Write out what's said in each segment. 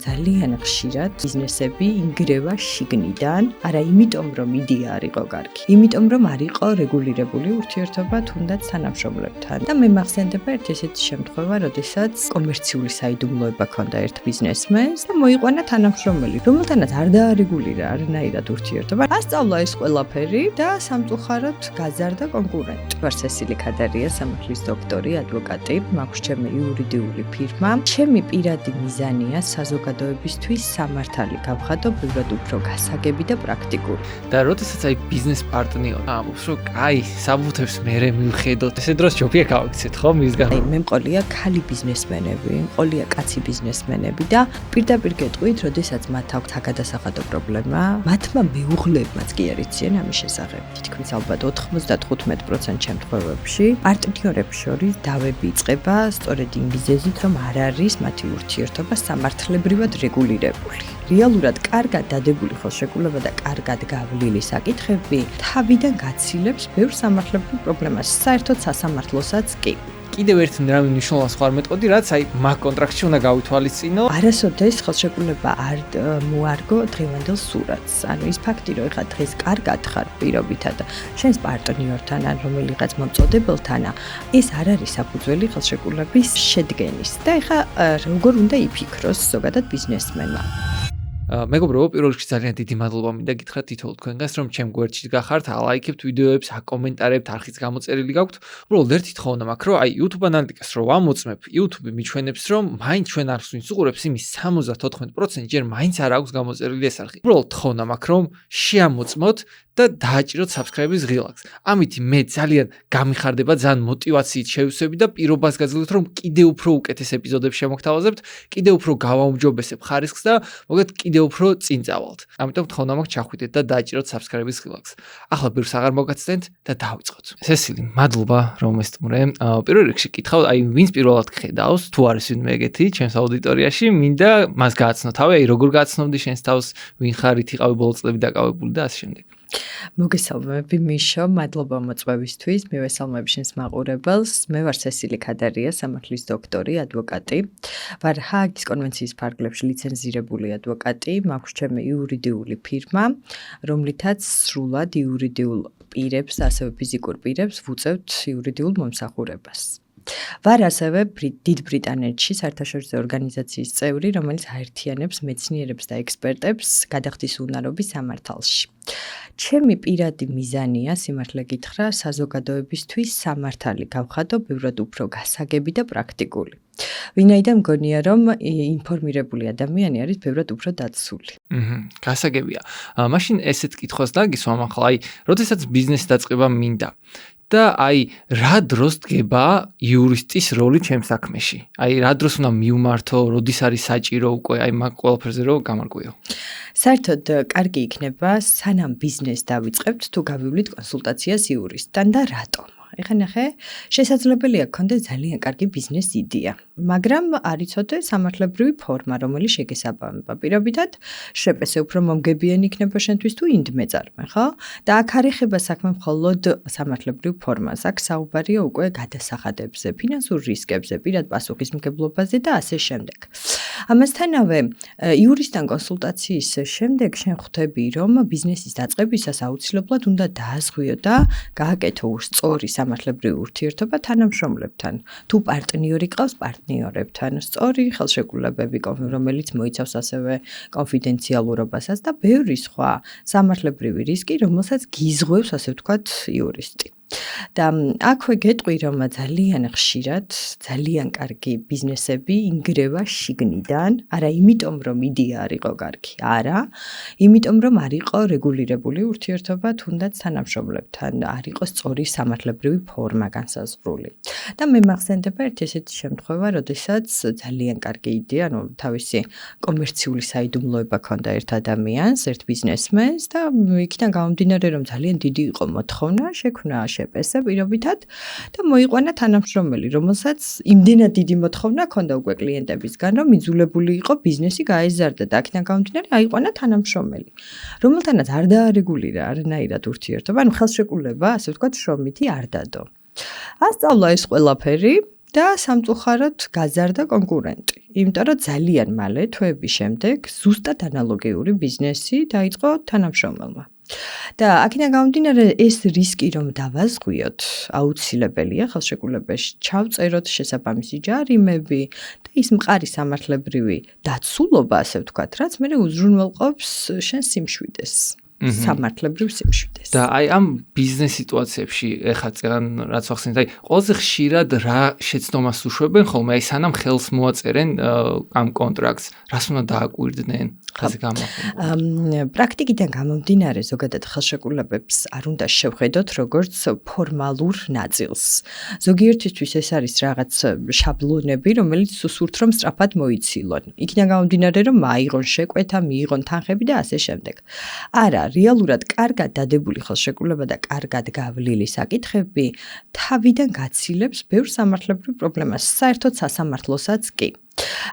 ძალიან ხშირად ბიზნესები ინგრევა შიგნიდან, არა იმიტომ რომ იდეა არ იყო კარგი, იმიტომ რომ არ იყო რეგულირებული ურთიერთობა თუნდაც თანამშრომლებთან. და მე მახსენდება ერთ ესეთი შემთხვევა, როდესაც კომერციული საიდუმლოება ჰქონდა ერთ ბიზნესმენს და მოიყვანა თანამშრომელი, რომელთანაც არ დაარეგულირა არანაირად ურთიერთობა. ასწავლა ეს ყველაფერი და სამწუხაროდ გაზარდა კონკურენტი. ვარ სესილი ქადარია, სამართლის დოქტორი, ადვოკატი, მაქვს ჩემი იურიდიული ფირმა. ჩემი პირადი მიზანია საზოგადოებისთვის სამართალი გავხადო ბევრად უფრო გასაგები და პრაქტიკული. და როდესაც ბიზნეს პარტნიორი ამბობს, რომ კაი, საბუთებს მერე მივხედოთ, ესე დროს ჯობია გავიქცეთ, ხო, მისგან. მე მყოლია ქალი ბიზნესმენები, მყოლია კაცი ბიზნესმენები და პირდაპირ გეტყვით, როდესაც მათ აქვთ საგადასახადო პრობლემა, მათმა მეუღლეებმაც კი არ იციან ამის შესახებ. თითქმის ალბათ 95% შემთხვევებში პარტნიორებს შორის დავები იწყება სწორედ იმ მიზეზით, რომ არ არის მათი ურთიერთობა სამართლებრივად რეგულირებული. რეალურად კარგად დადებული ხელშეკრულება და კარგად გავლილი საკითხები თავიდან გაცილებს ბევრ სამართლებრივ პრობლემას, საერთოდ სასამართლოსაც კი. კიდევ ერთ რამე მნიშვნელოვანს ხარ მეტყოდი, რაც მაგ კონტრაქტში უნდა გავითვალისწინო. არასოდეს ხელშეკრულება არ მოარგო დღევანდელ სურათს. ანუ ის ფაქტი, რომ ეხლა დღეს კარგად ხარ პირობითად შენს პარტნიორთან ან რომელიღაც მომწოდებელთან, ეს არ არის საფუძველი ხელშეკრულების შედგენის. და ეხლა როგორ უნდა იფიქროს ზოგადად ბიზნესმენმა. მეგობრებო, პირველ რიგში ძალიან დიდი მადლობა მინდა გითხრათ თითოეულ თქვენგანს, რომ ჩემ გვერდში გახართ, ალაიქებთ ვიდეოებს, აკომენტარებთ, არხიც გამოწერილი გაქვთ. უბრალოდ ერთი თხოვნა მაქვს, რომ YouTube ანალიტიკას რო ვამოწმებ, YouTube მიჩვენებს, რომ მაინც ჩვენ არხს ვინც უყურებს, იმის 74% ჯერ მაინც არ აქვს გამოწერილი ეს არხი. უბრალოდ თხოვნა მაქვს, რომ შეამოწმოთ და დააჭიროთ subscribe-ის ღილაკს. ამით მე ძალიან გამიხარდება, ძალიან мотивაციით შევსები და პირობას გაძლევთ, რომ კიდევ უფრო უკეთეს ეპიზოდებს შემოგთავაზებთ, კიდევ უფრო გავაუმჯობესებ ხარისხს და მოგეთ კიდევ უფრო წინ წავალთ. ამიტომ თხოვნა მაქვს ჩახვიდეთ და დააჭიროთ subscribe-ის ღილაკს. ახლა ბევრს აღარ მოგაცდენთ და დავიწყოთ. სესილი, მადლობა რომ ესტუმრე. პირველ რიგში კითხავ, ვინც პირველად გხედავს, თუ არის ვინმე ეგეთი ჩემს აუდიტორიაში, მინდა მას გააცნო თავი, როგორ გააცნობდი შენს თავს, ვინ ხარით იყავი ბოლო წლები დაკავებული და ასე შემდეგ. მოგესალმები მიშო, მადლობა მოწვევისთვის, მივესალმები შენს მაყურებელს. მე ვარ სესილი ქადარია, სამართლის დოქტორი, ადვოკატი. ვარ ჰააგის კონვენციის ფარგლებში ლიცენზირებული ადვოკატი, მაქვს ჩემი იურიდიული ფირმა, რომლითაც სრულად იურიდიულ პირებს, ასევე ფიზიკურ პირებს ვუწევთ იურიდიულ მომსახურებას. ვარ ასევე დიდ ბრიტანეთში საერთაშორისო ორგანიზაციის წევრი, რომელიც აერთიანებს მეცნიერებს და ექსპერტებს გადახდის უნარობის სამართალში. ჩემი პირადი მიზანია, სიმართლე გითხრა, საზოგადოებისთვის სამართალი გავხადო ბევრად უფრო გასაგები და პრაქტიკული. ვინაიდან მგონია, რომ ინფორმირებული ადამიანი არის ბევრად უფრო დაცული. გასაგებია. მაშინ ესეთ კითხვას დაგისვამ ახლა, როდესაც ბიზნესი დაწყება მინდა და რა დროს დგება იურისტის როლი ჩემს საქმეში? რა დროს უნდა მივმართო, როდის არის საჭირო უკვე მაგ ყველაფერზე რომ გამარკვიო? საერთოდ კარგი იქნება, სანამ ბიზნესს დავიწყებთ, თუ გავივლით კონსულტაციას იურისტთან და რატომ? ეხლა ნახე, შესაძლებელია გქონდეს ძალიან კარგი ბიზნეს იდეა, მაგრამ არ იცოდე სამართლებრივი ფორმა, რომელიც შეგესაბამება. პირობითად, შპს უფრო მომგებიანი იქნება შენთვის თუ ინდმეწარმე, ხო? და აქ არ ეხება საქმე მხოლოდ სამართლებრივ ფორმას, აქ საუბარია უკვე გადასახადებზე, ფინანსურ რისკებზე, პირად პასუხისმგებლობაზე და ასე შემდეგ. ამასთანავე, იურისტთან კონსულტაციის შემდეგ შენ ხვდები, რომ ბიზნესის დაწყებისას აუცილებლად უნდა დააზღვიო და გააკეთო სწორი სამართლებრივი ურთიერთობა თანამშრომლებთან, თუ პარტნიორი ყავს პარტნიორებთან, სწორი ხელშეკრულებები, რომელიც მოიცავს ასევე კონფიდენციალურობასაც და ბევრი სხვა სამართლებრივი რისკი, რომელსაც გიზღვევს, ასე ვთქვათ, იურისტი. და აქვე გეტყვი, რომ ძალიან ხშირად ძალიან კარგი ბიზნესები ინგრევა შიგნიდან, არა იმიტომ რომ იდეა არ იყო კარგი, არა, იმიტომ რომ არ იყო რეგულირებული ურთიერთობა თუნდაც თანამშრომლებთან, არ იყო სწორი სამართლებრივი ფორმა განსაზღვრული. და მე მახსენდება ერთ ესეთი შემთხვევა, როდესაც ძალიან კარგი იდეა, თავისი კომერციული საიდუმლოება ჰქონდა ერთ ადამიანს, ერთ ბიზნესმენს და იქიდან გამომდინარე, რომ ძალიან დიდი იყო მოთხოვნა, შექმნა შპს პირობითად და მოიყვანა თანამშრომელი, რომელსაც იმდენად დიდი მოთხოვნა ჰქონდა უკვე კლიენტებისგან, რომ იძულებული იყო ბიზნესი გაეზარდა და აქედან გამომდინარე აიყვანა თანამშრომელი, რომელთანაც არ დაარეგულირა არანაირად ურთიერთობა, ანუ ხელშეკრულება, ასე ვთქვათ, შრომითი არ დადო. ასწავლა ეს ყველაფერი და სამწუხაროდ გაზარდა კონკურენტი. იმიტომ რომ ძალიან მალე თვეების შემდეგ ზუსტად ანალოგიური ბიზნესი დაიწყო თანამშრომელმა. და აქედან გამომდინარე ეს რისკი რომ დავაზღვიოთ, აუცილებელია ხელშეკრულებაში ჩავწეროთ შესაბამისი ჯარიმები და ის მყარი სამართლებრივი დაცულობა, ასე ვთქვათ, რაც მე უზრუნველყოფს შენ სიმშვიდეს. სამართლებრივ სიმშვიდეს. და აი ამ ბიზნეს სიტუაციებში ეხლა წერან რაც ახსენეთ, აი ყველაზე ხშირად რა შეცდომას უშვებენ ხოლმე, აი სანამ ხელს მოაწერენ ამ კონტრაქტს, რას უნდა დააკვირდნენ? ხაზე გამახსენებთ. პრაქტიკიდან გამომდინარე ზოგადად ხელშეკრულებებს არ უნდა შევხედოთ როგორც ფორმალურ ნაწილს. ზოგიერთისთვის ეს არის რაღაც შაბლონები, რომელიც სურთ რომ სწრაფად მოიცილონ. იქიდან გამომდინარე რომ მაიღონ შეკვეთა, მიიღონ თანხები და ასე შემდეგ. არა, რეალურად კარგად დადებული ხელშეკრულება და კარგად გავლილი საკითხები თავიდან გაცილებს ბევრ სამართლებრივ პრობლემას, საერთოდ სასამართლოსაც კი.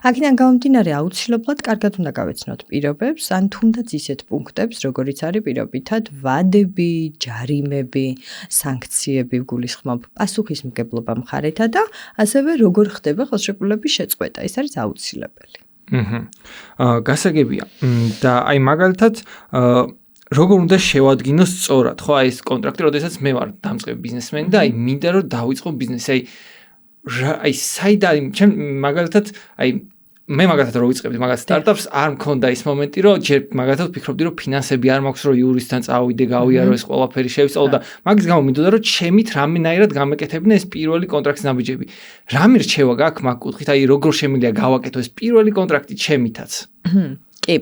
აქედან გამომდინარე აუცილებლად კარგად უნდა გავეცნოთ პირობებს, ან თუნდაც ისეთ პუნქტებს, როგორიც არის პირობითად ვადები, ჯარიმები, სანქციები გულისხმობ, პასუხისმგებლობა მხარეთა და ასევე როგორ ხდება ხელშეკრულების შეწყვეტა. ეს არის აუცილებელი. გასაგებია. და აი მაგალითად როგორ უნდა შევადგინოს სწორად, ხო, აი ეს კონტრაქტი, როდესაც მე ვარ დამწყები ბიზნესმენი და აი მინდა რომ დავიწყო ბიზნესი, აი საიდან ჩემ მაგალითად აი მე მაგალითად რო ვიწყებდი მაგალითად სტარტაპს არ მქონდა ის მომენტი რომ ჯერ მაგალითად ვფიქრობდი რომ ფინანსები არ მაქვს რომ იურისტთან წავიდე გავიარო ეს ყველაფერი შევისწავლო და მაგის გამო მინდოდა რომ ჩემით რამენაირად გამეკეთებინა ეს პირველი კონტრაქტის ნაბიჯები რამე რჩევა გაქვს მაგ კუთხით აი როგორ შემიძლია გავაკეთო ეს პირველი კონტრაქტი ჩემითაც კი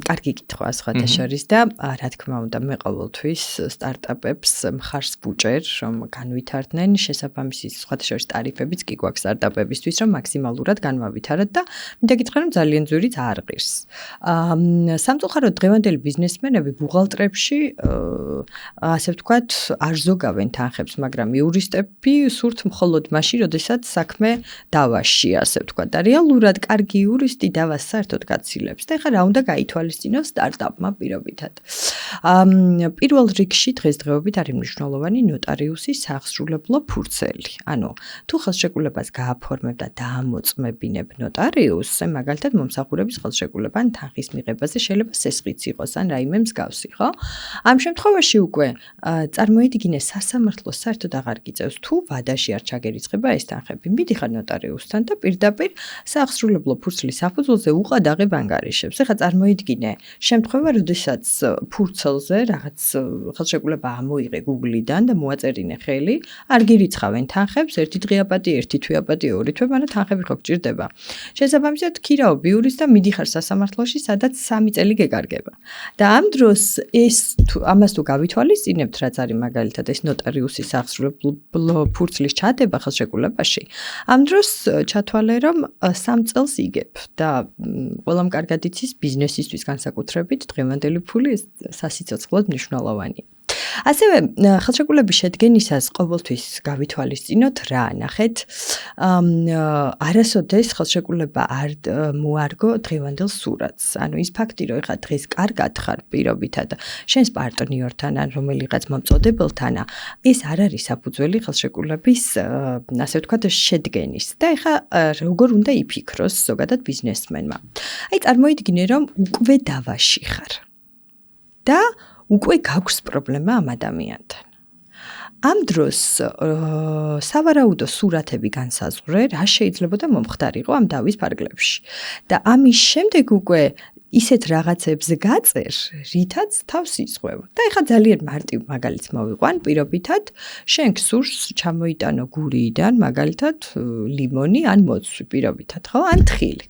კარგი კითხვა სხვათა შორის და რა თქმა უნდა მე ყოველთვის სტარტაპებს მხარს ვუჭერ რომ განვითარდნენ შესაბამისი სხვათა შორის ტარიფებიც კი გვაქვს სტარტაპებისთვის რომ მაქსიმალურად განვავითაროთ და მინდა გითხრა რომ ძალიან ძვირიც არ ღირს სამწუხაროდ დღევანდელი ბიზნესმენები ბუღალტრებში ასე ვთქვათ არ ზოგავენ თანხებს მაგრამ იურისტები სურთ მხოლოდ მაშინ როდესაც საქმე დავაში ასე ვთქვათ და რეალურად კარგი იურისტი დავას საერთოდ გაცილებს და ეხლა რა უნდა გაითვალისწინოს სტარტაპმა პირობითად. პირველ რიგში დღესდღეობით არის მნიშვნელოვანი ნოტარიუსის სახსრულებლო ფურცელი. ანუ თუ ხელშეკრულებას გააფორმებ და დაამოწმებინებ ნოტარიუსს, მაგალითად მომსახურების ხელშეკრულება ან თანხის მიღებაზე შეიძლება სესხიც იყოს ან რაიმე მსგავსი, ხო? ამ შემთხვევაში უკვე წარმოიდგინე სასამართლოს საერთოდ აღარ გიწევს თუ ვადაში არ ჩაგერიცხება ეს თანხები. მიდიხარ ნოტარიუსთან და პირდაპირ სახსრულებლო ფურცლის საფუძველზე უყად აღებ ანგარიშებს. ეხლა წარმოიდგინე შემთხვევა, როდესაც ფურცელზე რაღაც ხელშეკრულება ამოიღე Google-დან და მოაწერინე ხელი, არ გირიცხავენ თანხებს, ერთი დღე აპატი, ერთი თვე აპატი, ორი თვე, მაგრამ თანხები ხო გჭირდება. შესაბამისად, ქირაობ იურის და მიდიხარ სასამართლოში, სადაც 3 წელი გეკარგება. და ამ დროს ამას თუ გავითვალისწინებთ, რაც არის მაგალითად ეს ნოტარიუსის სახსრულებლო ფურცლის ჩადება ხელშეკრულებაში, ამ დროს ჩათვალე რომ 3 წელს იგებ და ყველამ კარგად იცის ბიზნესისთვის განსაკუთრებით დღევანდელი ფული სასიცოცხლოდ მნიშვნელოვანია. ასევე ხელშეკრულების შედგენისას ყოველთვის გავითვალისწინოთ რა, ნახეთ, არასოდეს ხელშეკრულება არ მოარგო დღევანდელ სურათს. ანუ ის ფაქტი, რომ ეხლა დღეს კარგად ხარ პირობითად შენს პარტნიორთან ან რომელიღაც მომწოდებელთან, ეს არ არის საფუძველი ხელშეკრულების, ასე ვთქვათ, შედგენის. და ეხლა როგორ უნდა იფიქროს ზოგადად ბიზნესმენმა. აი წარმოიდგინე, რომ უკვე დავაში ხარ. და უკვე გაქვს პრობლემა ამ ადამიანთან. ამ დროს სავარაუდო სურათები განსაზღვრე, რა შეიძლება და მომხდარიყო ამ დავის ფარგლებში. და ამის შემდეგ უკვე ისეთ რაღაცებს გაწერ, რითაც თავს იზღვევ. და ეხლა ძალიან მარტივ მაგალითს მოვიყვან, პირობითად, შენ გსურს ჩამოიტანო გურიიდან მაგალითად ლიმონი ან მოცვი პირობითად, ხო? ან თხილი.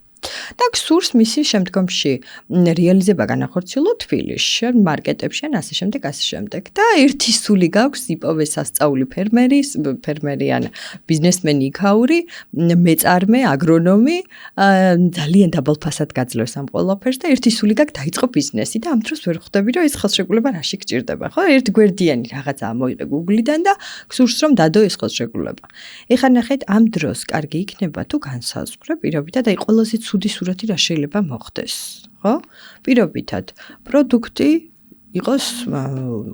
და გსურს მისი შემდგომში რეალიზება განახორციელო თბილისში, მარკეტებში ან ასე შემდეგ, ასე შემდეგ. და ერთი სული გაქვს იპოვე სასწაული ფერმერი ან ბიზნესმენი იქაური, მეწარმე, აგრონომი, ძალიან დაბალფასად გაძლევს ამ ყველაფერს და ერთი სული გაქვს დაიწყო ბიზნესი და ამ დროს ვერ ხვდები, რომ ეს ხელშეკრულება რაში გჭირდება, ხო? ერთი გვერდიანი რაღაცა მოიღე Google-დან და გსურს რომ დადო ეს ხელშეკრულება. ეხლა ნახეთ, ამ დროს კარგი იქნება თუ განსაზღვრე პირობითად, აი ყველაზე ცუდი სურათი რა შეიძლება მოხდეს, ხო? პირობითად, პროდუქტი იყოს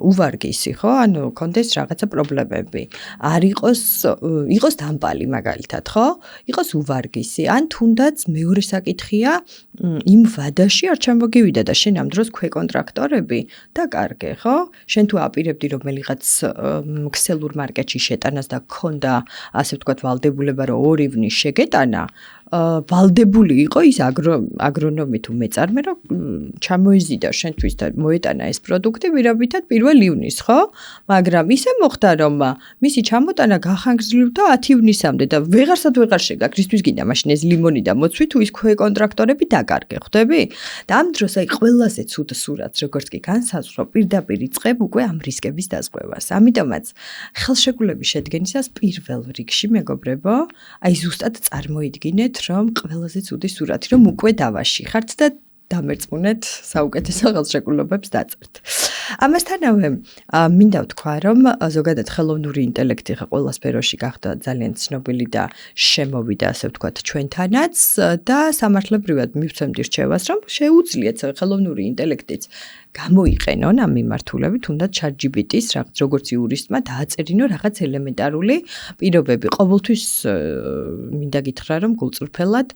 უვარგისი, ხო? ანუ კონდეს რაღაცა პრობლემები. არ იყოს დამპალი მაგალითად, ხო? იყოს უვარგისი. ან თუნდაც მეორე საკითხია, იმ ვადაში არ ჩამოგივიდა და შენ ამ დროს ქვეკონტრაქტორები დაკარგე, ხო? შენ თუ აპირებდი რომელიღაც ქსელურ მარკეტში შეტანას და გქონდა, ასე ვთქვათ, ვალდებულება რომ ორივნი შეგეტანა, ვალდებული იყო ის აგრონომი თუ მეწარმე რომ ჩამოიზიდა შენთვის და მოეტანა ეს პროდუქტი ვირავითად 1 ივნის, ხო? მაგრამ ისე მოხდა რომ მისი ჩამოტანა გახანგრძლივდა 10 ივნისამდე და ვეღარ შეგაქ რისთვის გინდა მაშინ ეს ლიმონი და მოცვი თუ ის ქვეკონტრაქტორები დაკარგე, ხვდები? და ამ დროს აი ყველაზე ცუდ სურათს როგორც კი განსაზღვრო პირდაპირ იწყებ უკვე ამ რისკების დაზღვევას. ამიტომაც ხელშეკრულების შედგენისას პირველ რიგში მეგობრებო, აი ზუსტად წარმოიდგინეთ რომ ყველაზე ცუდი სურათი რომ უკვე დავაში ხართ და დამერწმუნეთ საუკეთესო ხელშეკრულებებს დაწერთ. ამასთანავე მინდა ვთქვა რომ ზოგადად ხელოვნური ინტელექტი ყველა სფეროში გახდა ძალიან ცნობილი და შემოვიდა ასე ვთქვათ ჩვენთანაც და სამართლებრივად მივცემთ რჩევას რომ შეუძლიათ ხელოვნური ინტელექტიც გამოიყენონ ამ მიმართულებით, თუნდაც ChatGPT-ს როგორც იურისტმა დააწერინო რაღაც ელემენტარული პირობები. ყოველთვის მინდა გითხრა რომ გულწრფელად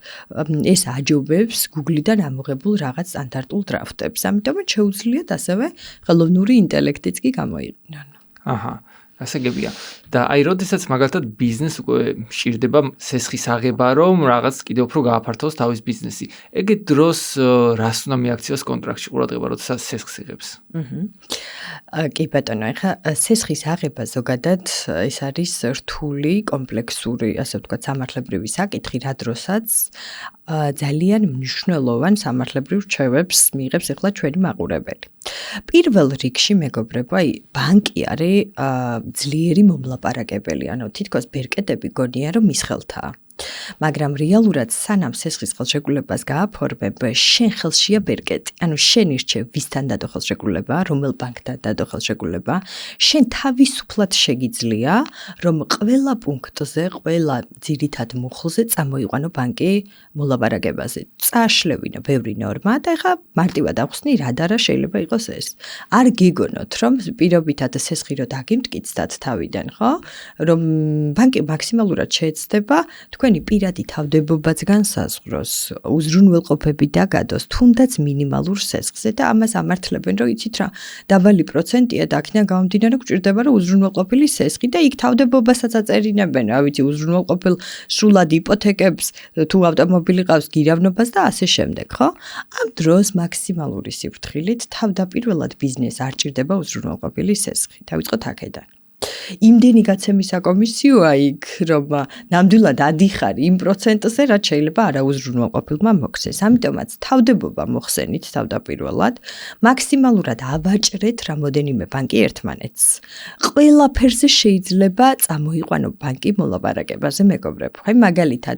ეს აჯობებს Google-დან ამოღებულ რაღაც სტანდარტულ დრაფტებს. ამიტომ შეუძლიათ ასევე ხელოვნური ინტელექტიც კი გამოიყენონ. აჰა, გასაგებია. და აი როდესაც მაგალითად ბიზნეს უკვე მჭირდება სესხის აღება, რომ რაღაც კიდევ უფრო გააფართოს თავის ბიზნესი. ეგეთ დროს რას უნდა მიაქციოს კონტრაქტში ყურადღება, როდესაც სესხს იღებს? კი ბატონო, ეხლა სესხის აღება ზოგადად ეს არის რთული, კომპლექსური, ასე ვთქვათ, სამართლებრივი საკითხი, რა დროსაც ძალიან მნიშვნელოვან სამართლებრივ რჩევებს მიიღებს ეხლა ჩვენი მაყურებელი. პირველ რიგში მეგობრებო, აი ბანკი არის ძლიერი მომლაპარაკებელი, ანუ თითქოს ბერკეტები გონია რომ მის ხელთაა. მაგრამ რეალურად სანამ სესხის ხელშეკრულებას გააფორმებ, შენ ხელშია ბერკეტი. ანუ შენ ირჩევ ვისთან დადო ხელშეკრულება, რომელ ბანკთან დადო ხელშეკრულება, შენ თავისუფლად შეგიძლია, რომ ყველა პუნქტზე, ყველა ძირითად მუხლზე წამოიყვანო ბანკი მოლაპარაკებაზე. წააშლევინო ბევრი ნორმა და ეხლა მარტივად ახსნი რა და რა შეიძლება იყოს ეს. არ გიგონოთ, რომ პირობითად სესხი რო დაგიმტკიცდათ თავიდან, ხო? რომ ბანკი მაქსიმალურად შეეცდება თქვენი პირადი თავდებობაც განსაზღვროს, უზრუნველყოფები დაგადოს, თუნდაც მინიმალურ სესხზე და ამას ამართლებენ, რომ იცით რა, დაბალი პროცენტია და აქედან გამომდინარე გვჭირდება, რომ უზრუნველყოფილი სესხი და იქ თავდებობასაც აწერინებენ, რა ვიცი, უზრუნველყოფილ სრულად იპოთეკებს, თუ ავტომობილი ყავს გირავნობას და ასე შემდეგ, ხო? ამ დროს მაქსიმალური სიფრთხილით თავდაპირველად ბიზნესს არ ჭირდება უზრუნველყოფილი სესხი. დავიწყოთ აქედან. იმდენი გაცემის საკომისიოა იქ, რომ ნამდვილად ადიხარ იმ პროცენტზე, რაც შეიძლება არაუზრუნველყოფილმა მოქცეს. ამიტომაც თავდებობა მოხსენით თავდაპირველად, მაქსიმალურად ავაჭრეთ რამოდენიმე ბანკი ერთმანეთს. ყველაფერზე შეიძლება წამოიყვანო ბანკი მოლაპარაკებაზე, მეგობრებო. აი მაგალითად,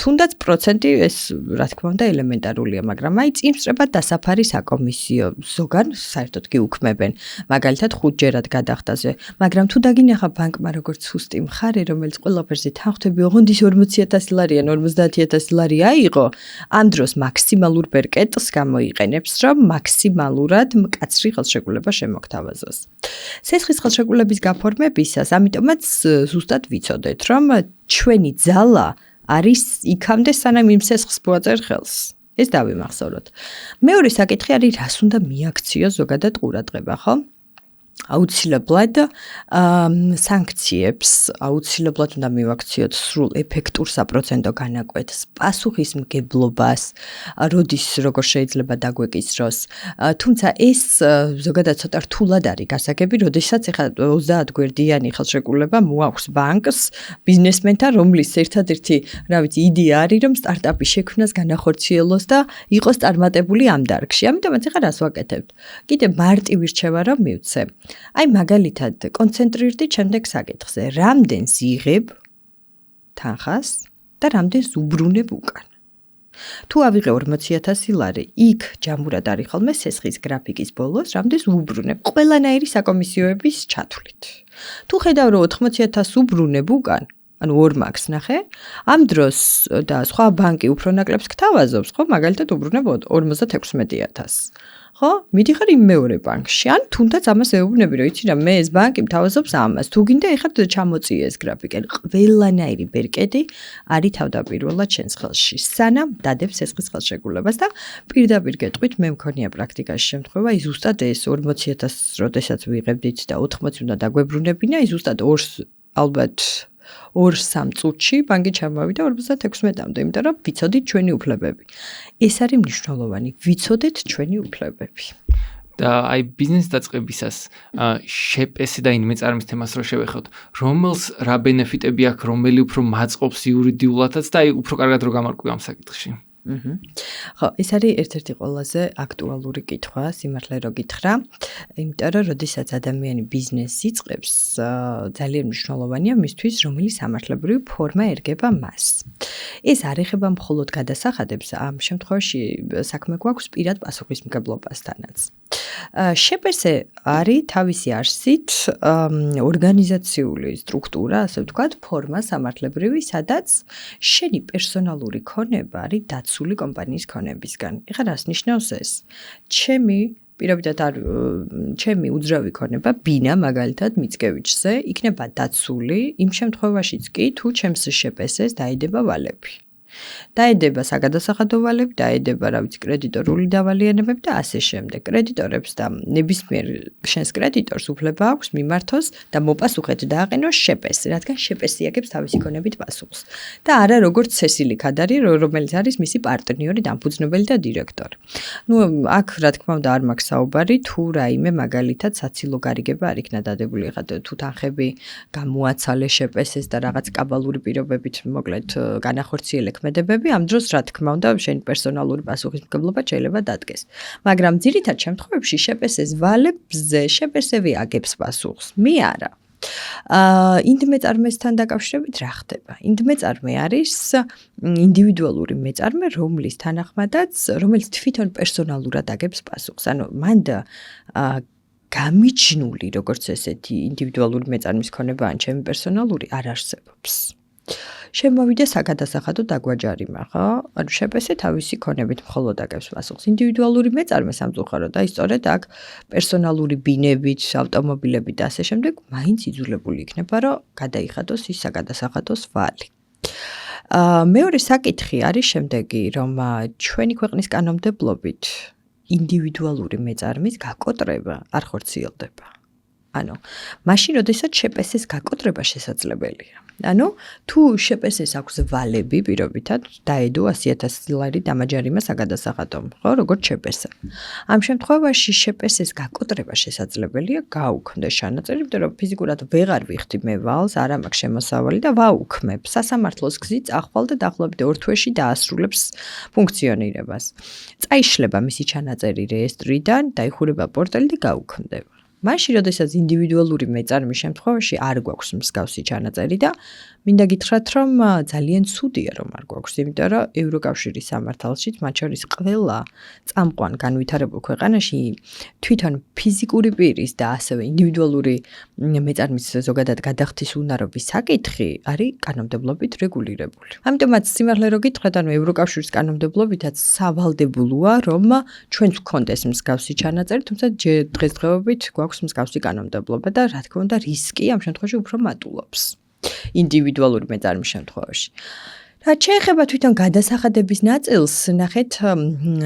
თუნდაც პროცენტი ეს, რა თქმა უნდა, ელემენტარულია, მაგრამ აი წინსწრებად დასაფარი საკომისიო ზოგან საერთოდ კი უქმებენ. მაგალითად 5-ჯერად გადახდაზე. მაგრამ თუ დაგინახა ბანკმა როგორც სუსტი მხარე, რომელიც ყველაფერზე თანხმდები, ოღონდ ის 40,000 ლარი ან 50,000 ლარი აიღო, ამ დროს მაქსიმალურ ბერკეტს გამოიყენებს, რომ მაქსიმალურად მკაცრი ხელშეკრულება შემოგთავაზოს. სესხის ხელშეკრულების გაფორმებისას, ამიტომაც ზუსტად ვიცოდეთ, რომ ჩვენი ძალა არის იქამდე, სანამ იმ სესხს მოაწერთ ხელს. ეს დავიმახსოვროთ. მეორე საკითხი არის, რას უნდა მიაქციოს ზოგადად ყურადღება, ხო? აუცილებლად სანქციებს, აუცილებლად უნდა მივაქციოთ სრულ ეფექტურ საპროცენტო განაკვეთს, პასუხისმგებლობას, როდის როგორ შეიძლება დაგვეკისროს. თუმცა ეს ზოგადად ცოტა რთულად არის გასაგები, როდესაც ეხლა 30 გვერდიანი ხელშეკრულება მოაქვს ბანკს, ბიზნესმენთან, რომლის ერთადერთი, რა ვიცი, იდეა არის, რომ სტარტაპის შექმნას განახორციელოს და იყოს წარმატებული ამ დარგში. ამიტომაც ეხლა რას ვაკეთებთ? კიდე მარტივი რჩევა რომ მივცე. აი მაგალითად კონცენტრირდით შემდეგ საკითხზე, რამდენს იღებ თანხას და რამდენს უბრუნებ უკან. თუ ავიღე 40,000 ლარი, იქ ჯამურად არის ხოლმე სესხის გრაფიკის ბოლოს, რამდენს უბრუნებ ყველანაირი საკომისიოების ჩათვლით. თუ ხედავ რომ 80,000 უბრუნებ უკან, ანუ 2 მაქვს ნახე. ამ დროს და სხვა ბანკი უფრო ნაკლებს გთავაზობს, ხო, მაგალითად უბრუნებ 56,000. ხო, მიდიხარ იმ მეორე ბანკში. ან თუნდაც ამას ეუბნები, რომ იცი რა, მე ეს ბანკი მთავაზობს ამას. თუ გინდა ეხლა ჩამოწიე ეს გრაფიკი. ყველანაირი ბერკეტი არის თავდაპირველად შენს ხელში. სანამ დადებს სესხის ხელშეკრულებას და პირდაპირ გეტყვით, მე მქონია პრაქტიკაში შემთხვევა, ის ზუსტად ეს 40,000 როდესაც ვიღებდით და 80 უნდა დაგვებრუნებინა, ის ზუსტად ალბათ 2-3 წუთში ბანკი ჩამოვიდა 56-მდე, იმიტომ რომ ვიცოდით ჩვენი უფლებები. ეს არის მნიშვნელოვანი, ვიცოდეთ ჩვენი უფლებები. და აი ბიზნეს დაწყებისას შეპესე და ინვესტ წარმოების თემას რო შევეხოთ, რომელს რა ბენეფიტები აქვს, რომელი უფრო მაწყობს იურიდიულადაც და აი უფრო კარგად რო გამარკვევ ამ საკითხში. ხო, ეს არის ერთ-ერთი ყველაზე აქტუალური კითხვა, სიმართლე რო გითხრა, იმიტომ რომ როდესაც ადამიანი ბიზნესს იწყებს, ძალიან მნიშვნელოვანია მისთვის, რომელი სამართლებრივი ფორმა ერგება მას. ეს არ ეხება მხოლოდ გადასახადებს, ამ შემთხვევაში საქმე გვაქვს პირად პასუხისმგებლობასთანაც. შეპესე არის თავისი არსით ორგანიზაციული სტრუქტურა, ასე ვთქვათ, ფორმა სამართლებრივი, სადაც შენი პერსონალური ქონება არის დაცული კომპანიის ქონებისგან. ეხლა რას ნიშნავს ეს? პირობითად ჩემი უძრავი ქონება, ბინა მაგალითად მიცკევიჩზე, იქნება დაცული იმ შემთხვევაშიც კი, თუ ჩემს შეპესეს დაედება ვალები. დაედება საგადასახადო ვალები, დაედება კრედიტორული დავალიანებები და ასე შემდეგ. კრედიტორებს და ნებისმიერ შენს კრედიტორს უფლება აქვს მიმართოს და მოპასუხეთ დააყენოს შეპესე, რადგან შეპესი აგებს თავისი ქონებით პასუხს. და არა როგორც სესილი ქადარი, რომელიც არის მისი პარტნიორი, დამფუძნებელი და დირექტორი. აქ რა თქმა უნდა არ მაქვს საუბარი, თუ რაიმე მაგალითად საცილო გარიგება არ იქნა დადებული, თუ თანხები გამოაცალე შეპესეს და რაღაც კაბალური პირობებით მოკლედ განახორციელე ქმედებები, ამ დროს რა თქმა უნდა შენი პერსონალური პასუხისმგებლობა შეიძლება დადგეს. მაგრამ ძირითად შემთხვევებში შეპესეს ვალებზე შეპესევი აგებს პასუხს, მე არა. ინდმეწარმესთან დაკავშირებით რა ხდება? ინდმეწარმე არის ინდივიდუალური მეწარმე, რომელიც თვითონ პერსონალურად აგებს პასუხს. ანუ მან გამიჯნული როგორც ესეთი ინდივიდუალური მეწარმის ქონება ან ჩემი პერსონალური არ არსებობს. შემოვიდა საგადასახადო დაგვაჯარიმა, ხო? ანუ შეპესე თავისი ქონებით მხოლოდ აგებს პასუხს. ინდივიდუალური მეწარმე სამწუხაროდ და სწორედ აქ პერსონალური ბინებით, ავტომობილებით და ასე შემდეგ, მაინც იძულებული იქნება, რომ გადაიხადოს ის საგადასახადოს ვალი. მეორე საკითხი არის შემდეგი, რომ ჩვენი ქვეყნის კანონმდებლობით ინდივიდუალური მეწარმის გაკოტრება არ ხორციელდება. ანუ მაშინ როდესაც შეპესეს გაკოტრება შესაძლებელია. ანუ თუ შეპესეს აქვს ვალები პირობითად დაედო 100,000 ლარი დამაჯარიმა საგადასახადომ, ხო, როგორც შეპესე. ამ შემთხვევაში შეპესეს გაკოტრება შესაძლებელია, გაუქმდეს ჩანაწერი, იმიტომ რომ ფიზიკურად ვეღარ ვიხდი მე ვალს, არ მაქვს შემოსავალი და ვაუქმებ. სასამართლოს გზით წახვალ და დაახლოებით 2 თვეში დაასრულებს ფუნქციონირებას. წაიშლება მისი ჩანაწერი რეესტრიდან, დაიხურება პორტალი და გაუქმდება. მაშინ, როდესაც ინდივიდუალური მეწარმის შემთხვევაში არ გვაქვს მსგავსი ჩანაწერი და მინდა გითხრათ, რომ ძალიან ცუდია, რომ არ გვაქვს, იმიტომ რომ ევროკავშირის სამართალშიც, მათ შორის ყველა წამყვან განვითარებულ ქვეყანაში თვითონ ფიზიკური პირის და ასევე ინდივიდუალური მეწარმის ზოგადად გადახდის უნარობის საკითხი არის კანონმდებლობით რეგულირებული. ამიტომაც სიმართლე რო გითხრათ, ანუ ევროკავშირის კანონმდებლობითაც სავალდებულოა, რომ ჩვენც გვქონდეს მსგავსი ჩანაწერი, თუმცა დღესდღეობით გვაქვს მსგავსი კანონმდებლობა და რა თქმა უნდა რისკი ამ შემთხვევაში უფრო მატულობს ინდივიდუალური მეწარმის შემთხვევაში. რაც შეეხება თვითონ გადასახადების ნაწილს, ნახეთ,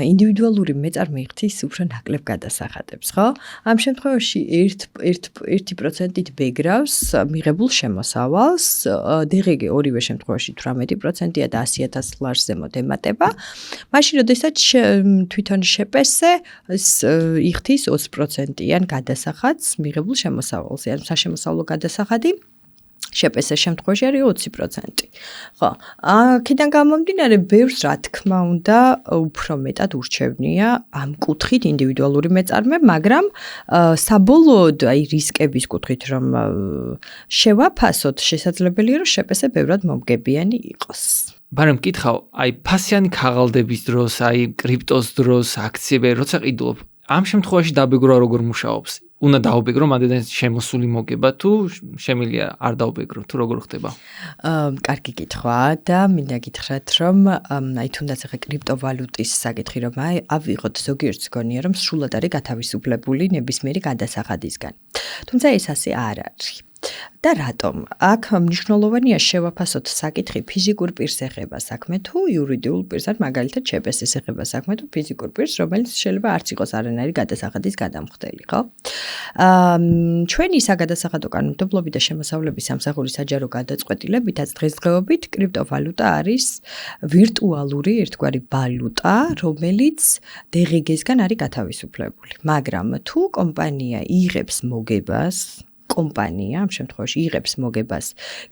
ინდივიდუალური მეწარმე იხდის უფრო ნაკლებ გადასახადებს, ხო? ამ შემთხვევაში 1%-ით ბეგრავს მიღებულ შემოსავალს, DGG ორივე შემთხვევაში 18%-ია და 100,000 ლარს ზემოთ ემატება. მაშინ, როდესაც თვითონ შეპესე იხდის 20%-იან გადასახადს მიღებულ შემოსავალს, ან საშემოსავლო გადასახადი შეპესეს შემთხვევაში არის 20%. ხო, აქედან გამომდინარე, ბევრს რა თქმა უნდა, უფრო მეტად ურჩევნია ამ კუთხით ინდივიდუალური მეწარმე, მაგრამ საბოლოოდ აი რისკების კუთხით რომ შევაფასოთ, შესაძლებელია რომ შეპესე ბევრად მომგებიანი იყოს. მაგრამ მკითხავ, აი ფასიანი ქაღალდების დროს, აი კრიპტოს დროს, აქციები, როცა ყიდულობ, ამ შემთხვევაში დაბეგრვა როგორ მუშაობს? უნდა დაუბეგრო მანდ შემოსული მოგება თუ შემიძლია არ დაუბეგრო თუ როგორ ხდება? კარგი კითხვა და მინდა გითხრათ რომ აი თუნდაც ახლა კრიპტოვალუტის საკითხი რომ ავიღოთ ზოგიერთს გონია რომ სრულად არის გათავისუფლებული ნებისმიერი გადასახადისგან. თუმცა ეს ასე არ არის. და რატომ? აქ მნიშვნელოვანია შევაფასოთ საკითხი ფიზიკურ პირს ეხება საქმე თუ იურიდიულ პირს, ან მაგალითად ЧП-ს ეხება საქმე თუ ფიზიკურ პირს, რომელიც შეიძლება არც იყოს არანაირი გადასახადის გადამხდელი, ხო? ჩვენი საგადასახადო კანონმდებლობით და შემოსავლების სამსახურის საჯარო გადაწყვეტილებითაც დღესდღეობით კრიპტოვალუტა არის ვირტუალური ერთგვარი ვალუტა, რომელიც DGG-სგან არის გათავისუფლებული. მაგრამ თუ კომპანია იღებს მოგებას კომპანია ამ შემთხვევაში იღებს მოგებას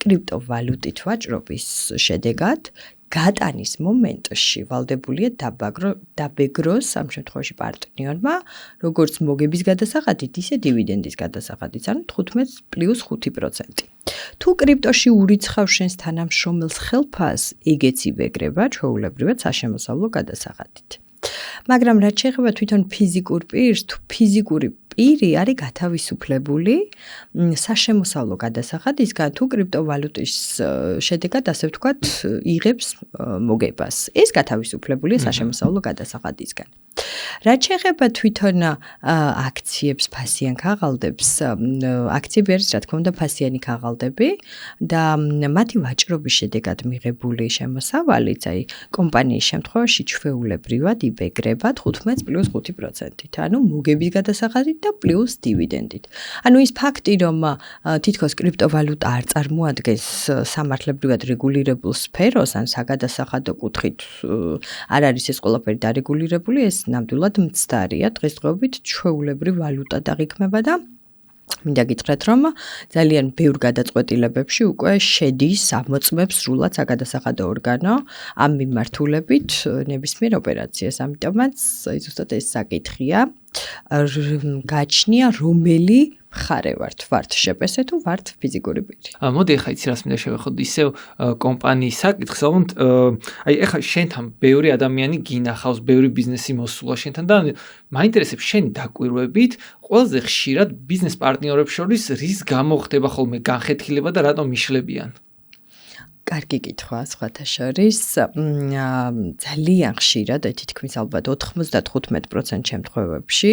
კრიპტოვალუტით ვაჭრობის შედეგად გატანის მომენტში ვალდებულია დაბეგროს ამ შემთხვევაში პარტნიორმა როგორც მოგების გადასახადით, ისე დივიდენდის გადასახადით, ანუ 15+5%. თუ კრიპტოში ურიცხავ შენს თანამშრომელს ხელფას, ეგეც იბეგრება ჩვეულებრივად საშემოსავლო გადასახადით. მაგრამ რაც შეეხება თვითონ ფიზიკურ პირს, თუ ფიზიკური პირი არის გათავისუფლებული საშემოსავლო გადასახადისგან თუ კრიპტოვალუტის შედეგად ასე ვთქვათ იღებს მოგებას. ეს გათავისუფლებულია საშემოსავლო გადასახადისგან. რაც შეეხება თვითონ აქციებს, ფასიან ქაღალდებს, აქციები არის რა თქმა უნდა ფასიანი ქაღალდები და მათი ვაჭრობის შედეგად მიღებული შემოსავალიც, აი კომპანიის შემთხვევაში ჩვეულებრივად იბეგრება 15+5%-ით, ანუ მოგების გადასახადით და პლუს დივიდენდით. ანუ ის ფაქტი, რომ თითქოს კრიპტოვალუტა არ წარმოადგენს სამართლებრივად რეგულირებულ სფეროს, ან საგადასახადო კუთხით არ არის ეს ყველაფერი დარეგულირებული, ეს ნამდვილად მცდარია. დღესდღეობით ჩვეულებრივ ვალუტა დაგიქმება და მინდა გითხრათ, რომ ძალიან ბევრ გადაწყვეტილებებში უკვე შედის, ამოწმებს სრულად საგადასახადო ორგანო ამ მიმართულებით ნებისმიერ ოპერაციას. ამიტომაც ზუსტად ეს საკითხია გაჩნია რომელი მხარე ვართ ЧП-ზე თუ ვართ ფიზიკური პირი. მოდი ახლა იცი რას მინდა შევეხოთ ისევ კომპანიის საკითხს, ალბათ აი ახლა შენთან ბევრი ადამიანი გინახავს, ბევრი ბიზნესი მოსულა შენთან და მაინტერესებს შენი დაკვირვებით, ყველაზე ხშირად ბიზნეს პარტნიორებს შორის რის გამო ხდება ხოლმე განხეთქილება და რატომ იშლებიან? კარგი კითხვა, სხვათა შორის ძალიან ხშირად, თითქმის ალბათ 95% შემთხვევებში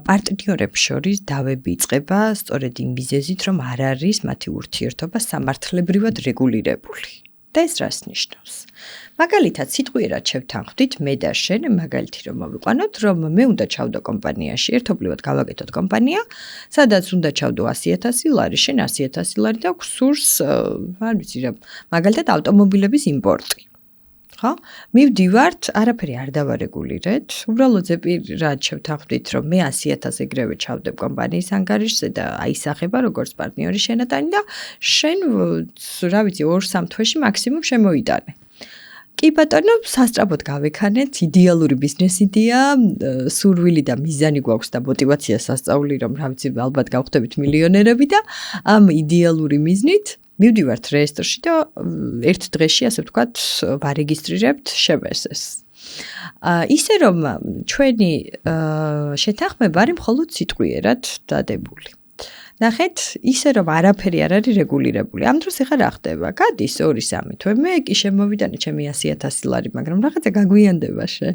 პარტნიორებს შორის დავები იწყება სწორედ იმ მიზეზით, რომ არ არის მათი ურთიერთობა სამართლებრივად რეგულირებული. და ეს რას ნიშნავს? მაგალითად, სიტყვიერად შევთანხმდით მე და შენ, მაგალითი რომ მოვიყვანოთ, რომ მე უნდა ჩავდო კომპანიაში, ერთობლივად გავაკეთოთ კომპანია, სადაც უნდა ჩავდო 100,000 ლარი, შენ 100,000 ლარი და გსურს, არ ვიცი რა, მაგალითად ავტომობილების იმპორტი. ხო? მივდივართ, არაფერი არ დავარეგულირეთ. უბრალოდ ზეპირად შევთანხმდით, რომ მე 100,000 ეგრევე ჩავდებ კომპანიის ანგარიშზე და აისახება როგორც პარტნიორი შენატანი და შენ, რა ვიცი, 2-3 თვეში მაქსიმუმ შემოიტანე. კი ბატონო, სასწრაფოდ გავექანეთ, იდეალური ბიზნეს იდეა, სურვილი და მიზანი გვაქვს და მოტივაცია სასწაული, რომ რა ვიცი, ალბათ გავხდებით მილიონერები და ამ იდეალური მიზნით მივდივართ რეესტრში და ერთ დღეში, ასე ვთქვათ, ვარეგისტრირებთ ЧП-ს. ისე რომ ჩვენი შეთანხმება არის მხოლოდ სიტყვიერად დადებული. ნახეთ, ისე რომ არაფერი არ არის რეგულირებული. ამ დროს ეხლა რა ხდება? გადის 2-3 თვე, მე კი შემოვიდანე ჩემი 100,000 ლარი, მაგრამ რაღაცა გაგვიანდება შენ.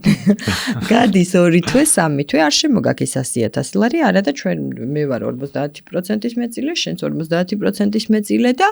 გადის 2 თვე, 3 თვე, არ შემოგაქ ის 100,000 ლარი, არა და ჩვენ მე ვარ 50%-ის მეწილე, შენც 50%-ის მეწილე და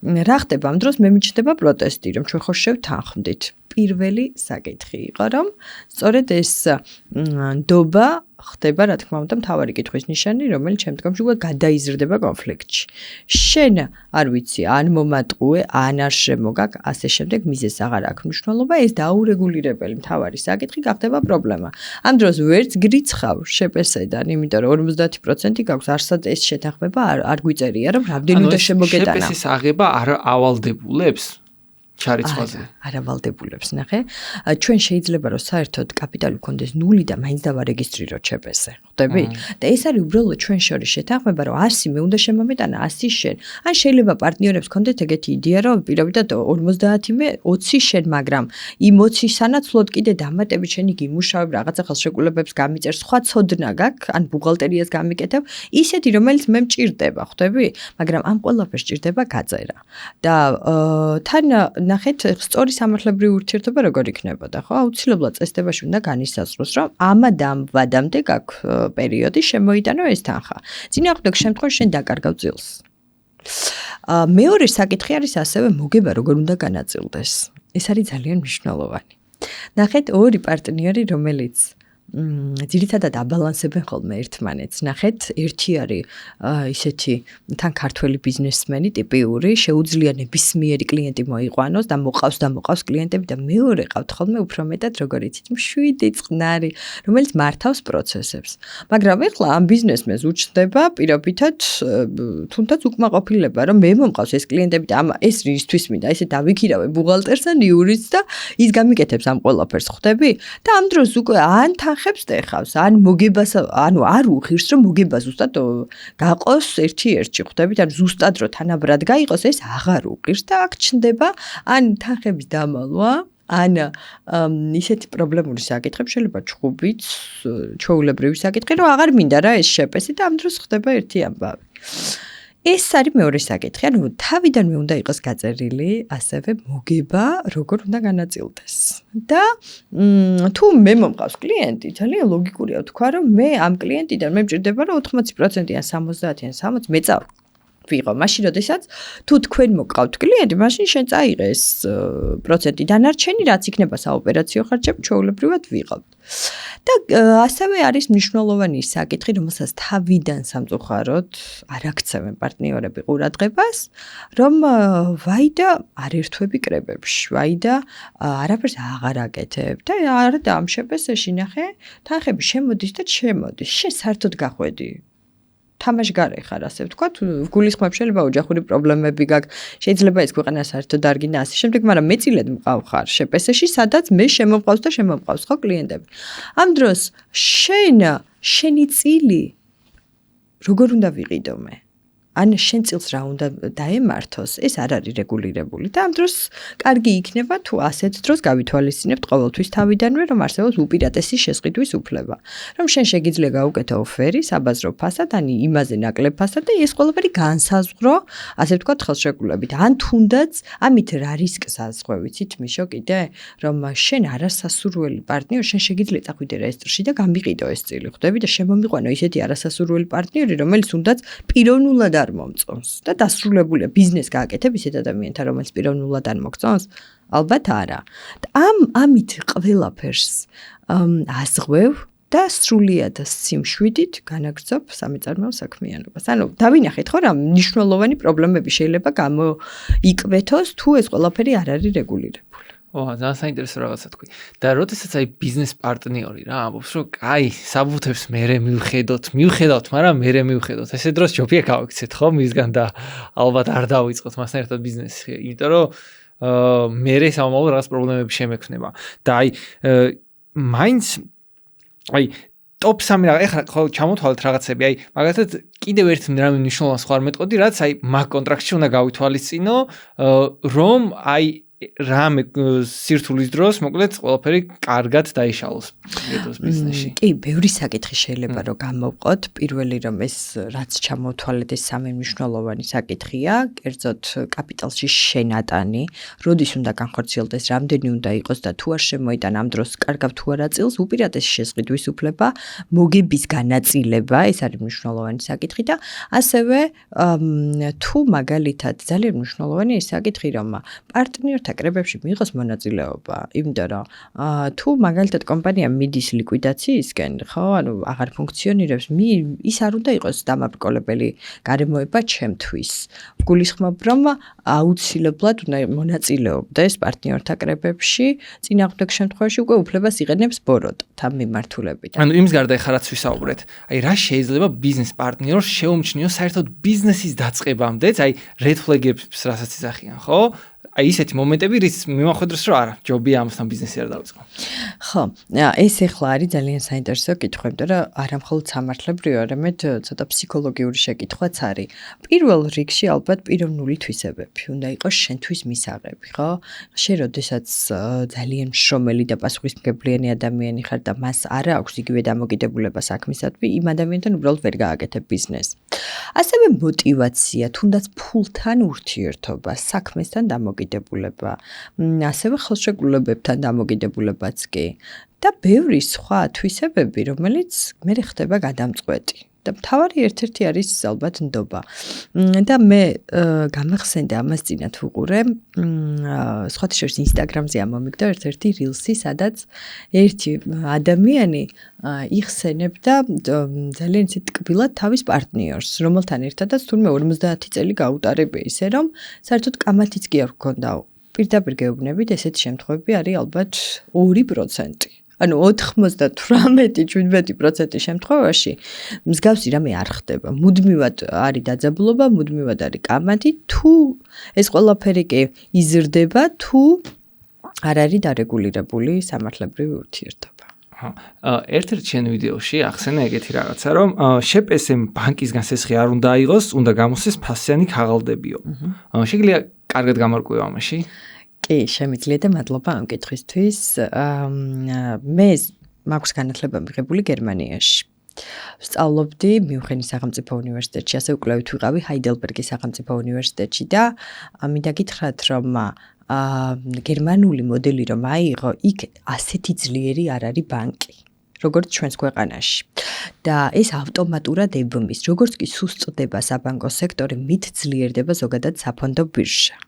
რა ხდება? ამ დროს მე მიჩნდება პროტესტი, რომ ჩვენ ხო შევთანხმდით. პირველი საკითხი იყო, რომ სწორედ ეს ნდობა ხდება, რა თქმა უნდა, მთავარი კითხვის ნიშანი, რომელიც შემდგომში უკვე გადაიზრდება კონფლიქტში. შენ, არ ვიცი, ან მომატყუე, ან არ შემოგაკ, ასე შემდეგ მიზეზს აღარ აქვს მნიშვნელობა, ეს დაურეგულირებელი მთავარი საკითხი გახდება პრობლემა. ამ დროს ვერც გრიცხავ ЧП-სედან, იმიტომ რომ 50% გაქვს, არსად ეს შეთანხმება არ გვიწერია, რომ რამდენი უნდა შემოგეტანა. ЧП-ის აღება არ ავალდებულებს? ჩარიცხვაზე. არ ავალდებულებს, ნახე. ჩვენ შეიძლება რომ საერთოდ კაპიტალი გქონდეს 0 და მაინც დავარეგისტრიროთ ЧП-ზე. ხვდები? და ეს არის უბრალოდ ჩვენ შორის შეთანხმება, რომ 100 მე უნდა შემომეტანა 100 შენ. ან შეიძლება პარტნიორებს კონდეთ ეგეთი იდეა, რომ პირობითად 50 მე 20 შენ, მაგრამ იმ 20 სანაცვლოდ კიდე დამატებით შენი გიმუშავებ, რაღაცა ხელშეკრულებებს გამიწერ, სხვა ცოდნა გაქვს, ან ბუღალტერიას გამიკეთებ, ისეთი რომელიც მე მჭირდება, ხვდები? მაგრამ ამ ყველაფერს ჭირდება გაწერა. და თან ნახეთ, სწორი სამართლებრივი ურთიერთობა როგორ იქნებოდა, ხო? აუცილებლად წესდებაში უნდა განისაზღვროს, რომ ამ ვადამდე გაქვს პერიოდი შემოიტანო ეს თანხა. წინააღმდეგ შემთხვევაში შენ დაკარგავ წილს. მეორე საკითხი არის ასევე მოგება როგორ უნდა განაწილდეს. ეს არის ძალიან მნიშვნელოვანი. ნახეთ, ორი პარტნიორი, რომელიც ძირითადად აბალანსებენ ხოლმე ერთმანეთს. ნახეთ, ერთი არის ისეთი თან ქართველი ბიზნესმენი ტიპიური, შეუძლია ნებისმიერი კლიენტი მოიყვანოს და მოყავს კლიენტები და მეორე ყავთ ხოლმე უფრო მეტად როგორ იცით, მშვიდი წყნარი, რომელიც მართავს პროცესებს. მაგრამ ეხლა ამ ბიზნესმენს უჩნდება პირობითად თუნდაც უკმაყოფილება, რომ მე მომყავს ეს კლიენტები და ეს რისთვის მინდა, ესე დავიქირავე ბუღალტერს ან იურისტს და ის გამიკეთებს ამ ყველაფერს, ხვდები? და ამ დროს უკვე ან ხებს დეხავს, ან მოგებას, ანუ არ უხირს, რომ მოგება ზუსტად გაყოს ერთი-ერთში, ხვდებით, ან ზუსტად რომ თანაბრად გაიყოს, ეს აღარ უყირს და აქ ჩნდება ან თანხების დამალვა, ან ისეთი პრობლემური საკითხები, შეიძლება ჩხუბიც, ჩვეულებრივი საკითხი, რომ აღარ მინდა რა ეს შეპესი და ამ დროს ხდება ერთი ამბავი. ეს არის მეორე საკითხი, ანუ თავიდანვე უნდა იყოს გაწერილი, ასევე მოგება როგორ უნდა განაწილდეს. და თუ მე მომყავს კლიენტი, ძალიან ლოგიკურია თქვა, რომ მე ამ კლიენტიდან მე მჭირდება რომ 80% ან 70 ან 60 მე ვიღო. მაშინ როდესაც თუ თქვენ მოგყავთ კლიენტი, მაშინ შენ წაიღე ეს პროცენტი დანარჩენი, რაც იქნება საოპერაციო ხარჯები, ჩვეულებრივად ვიღავთ. და ასევე არის მნიშვნელოვანი საკითხი, რომელსაც თავიდან სამწუხაროდ არ აქცევენ პარტნიორები ყურადღებას, რომ ვაიდა არ ერთვები კრებებში, ვაიდა არაფერს აღარ აკეთებ და არა და ამ შეპესეში ნახე, თანხები შემოდის და შემოდის. შენ საერთოდ გახვედი. თამაშგარე ხარ, ასე ვთქვათ, გულისხმობ შეიძლება ოჯახური პრობლემები გაქვს, შეიძლება ეს ქვეყანა საერთოდ არ გინდა ასე შემდეგ, მაგრამ მეწილედ მყავ ხარ შეპესეში, სადაც მე შემომყავს და შემომყავს ხო კლიენტები. ამ დროს შენი წილი როგორ უნდა ვიყიდო მე? ან შენ წილს რა უნდა დაემართოს, ეს არ არის რეგულირებული და ამ დროს კარგი იქნება თუ ასეთ დროს გავითვალისწინებთ ყოველთვის თავიდანვე, რომ არსებობს უპირატესი შესყიდვის უფლება. რომ შენ შეგიძლია გაუკეთო ოფერი საბაზრო ფასად, ან იმაზე ნაკლებ ფასად და ეს ყველაფერი განსაზღვრო, ასე ვთქვათ, ხელშეკრულებით. ან თუნდაც ამით რა რისკს ასხვა, ვიცით, მიშო კიდე, რომ შენ არასასურველი პარტნიორი, შენ შეგიძლია წახვიდე რეესტრში და გამიყიდო ეს წილი, ხვდები და შემომიყვანო ისეთი არასასურველი პარტნიორი, რომელიც თუნდაც პიროვნულად არ მომწონს და დასრულებულია ბიზნეს გააკეთებ ისეთ ადამიანთან, რომელიც პიროვნულად არ მოგწონს? ალბათ არა. ამით ყველაფერს აზღვევ და სრულიად სიმშვიდით განაგრძობ სამეწარმეო საქმიანობას. ანუ დავინახეთ ხო რა მნიშვნელოვანი პრობლემები შეიძლება გამოიკვეთოს თუ ეს ყველაფერი არ არის რეგულირებული. ძალიან საინტერესო რაღაცა თქვი. და როდესაც აი ბიზნეს პარტნიორი რა ამბობს, რომ აი საბუთებს მერე მივხედავთ, მაგრამ მერე მივხედავთ. ესე დროს ჯობია გავიქცეთ ხო მისგან და ალბათ არ დავიწყოთ მასთან ერთად ბიზნესი, იმიტომ რომ მერე სამომავლო რაღაც პრობლემები შემექმნება. და აი მაინც აი ტოპ 3 რაღაც ეხლა ხო ჩამოთვალეთ რაღაცები, აი მაგალითად კიდევ ერთ რამე მნიშვნელოვანს ხარ მეტყოდი, რაც აი მაგ კონტრაქტში უნდა გავითვალისწინო, რომ აი რამე სირთულის დროს მოკლედ ყველაფერი კარგად დაიშალოს ბიზნესში. კი, ბევრი საკითხი შეიძლება რომ გამოვყოთ. პირველი რომ ეს რაც ჩამოთვალეთ ეს სამი მნიშვნელოვანი საკითხია, კერძოდ კაპიტალში შენატანი, როდის უნდა განხორციელდეს, რამდენი უნდა იყოს და თუ არ შემოიტან ამ დროს კარგავ თუ არა წილს, უპირატესი შესყიდვის უფლება, მოგების განაწილება, ეს არის მნიშვნელოვანი საკითხი და ასევე თუ მაგალითად ძალიან მნიშვნელოვანი ეს საკითხი რომ პარტნიორთა კრებებში მიიღოს მონაწილეობა, იმიტომ რომ თუ მაგალითად კომპანია მიდის ლიკვიდაციისკენ, ხო, ანუ აღარ ფუნქციონირებს, ის არ უნდა იყოს დამაბრკოლებელი გარემოება ჩემთვის. გულისხმობ, რომ აუცილებლად უნდა მონაწილეობდეს პარტნიორთა კრებებში, წინააღმდეგ შემთხვევაში უკვე უფლებას იღენებს ბოროტად ამ მიმართულებით. ანუ იმის გარდა ეხლა რაც ვისაუბრეთ, აი რა შეიძლება ბიზნეს პარტნიორს შეუმჩნიოს საერთოდ ბიზნესის დაწყებამდეც, აი red flag-ებს რასაც ისახიან, ხო? აი ისეთი მომენტები რის მიმახვედროს რომ არა, ჯობია ამასთან ბიზნესი არ დავიწყო. ხო, ეს ახლა არის ძალიან საინტერესო კითხვა, იმიტომ რომ არა მხოლოდ სამართლებრივი, არამედ ცოტა ფსიქოლოგიური შეკითხვაც არის. პირველ რიგში ალბათ პიროვნული თვისებები, უნდა იყოს შენთვის მისაღები, ხო? შენ როდესაც ძალიან მშრომელი და პასუხისმგებლიანი ადამიანი ხარ და მას არ აქვს იგივე დამოკიდებულება საქმისადმი, იმ ადამიანთან უბრალოდ ვერ გააკეთებ ბიზნესს. ასევე мотиваცია, თუნდაც ფულთან ურთიერთობა, საქმესთან დამოკიდებულება, ასევე ხელშეკრულებებთან დამოკიდებულებაც კი და ბევრი სხვა თვისებები, რომელიც მე ხდება გადამწყვეტი. და მთავარი ერთ-ერთი არის ალბათ ნდობა. და მე გამახსენდა ამას წინათ ვუყურე, სხვათა შორის Instagram-ზე ამომიგდა ერთ-ერთი rilsi, სადაც ერთი ადამიანი იხსენებდა ძალიან ისე ტკბილად თავის პარტნიორს, რომელთან ერთადაც თურმე 50 წელი გაუტარებია ისე, რომ საერთოდ კამათიც კი არ ჰქონდა. პირდაპირ გეუბნებით, ესეთი შემთხვევები არის ალბათ 2%. ანუ 98-17% შემთხვევაში მსგავსი რამე არ ხდება. მუდმივად არის დაძაბულობა, მუდმივად არის კამათი, თუ ეს ყველაფერი კი იზრდება, თუ არ არის დარეგულირებული სამართლებრივი ურთიერთობა. ერთ-ერთ შენ ვიდეოში ახსენა ეგეთი რაღაცა, რომ შეპესემ ბანკისგან სესხი არ უნდა აიღოს, უნდა გამოსცეს ფასიანი ქაღალდებიო. შეგიძლია კარგად გამარკვევა ამაში? კი, შემიძლია და მადლობა ამ კითხვისთვის. მე მაქვს განათლება მიღებული გერმანიაში. ვსწავლობდი მიუნხენის სახელმწიფო უნივერსიტეტში, ასე უკვლევით ვიყავი ჰაიდელბერგის სახელმწიფო უნივერსიტეტში და მინდა გითხრათ, რომ გერმანული მოდელი რომ აიღო, იქ ასეთი ძლიერი არ არის ბანკი, როგორც ჩვენს ქვეყანაში. და ეს ავტომატურად ებმის, როგორც კი სუსტდება საბანკო სექტორი, მით ძლიერდება ზოგადად საფონდო ბირჟა.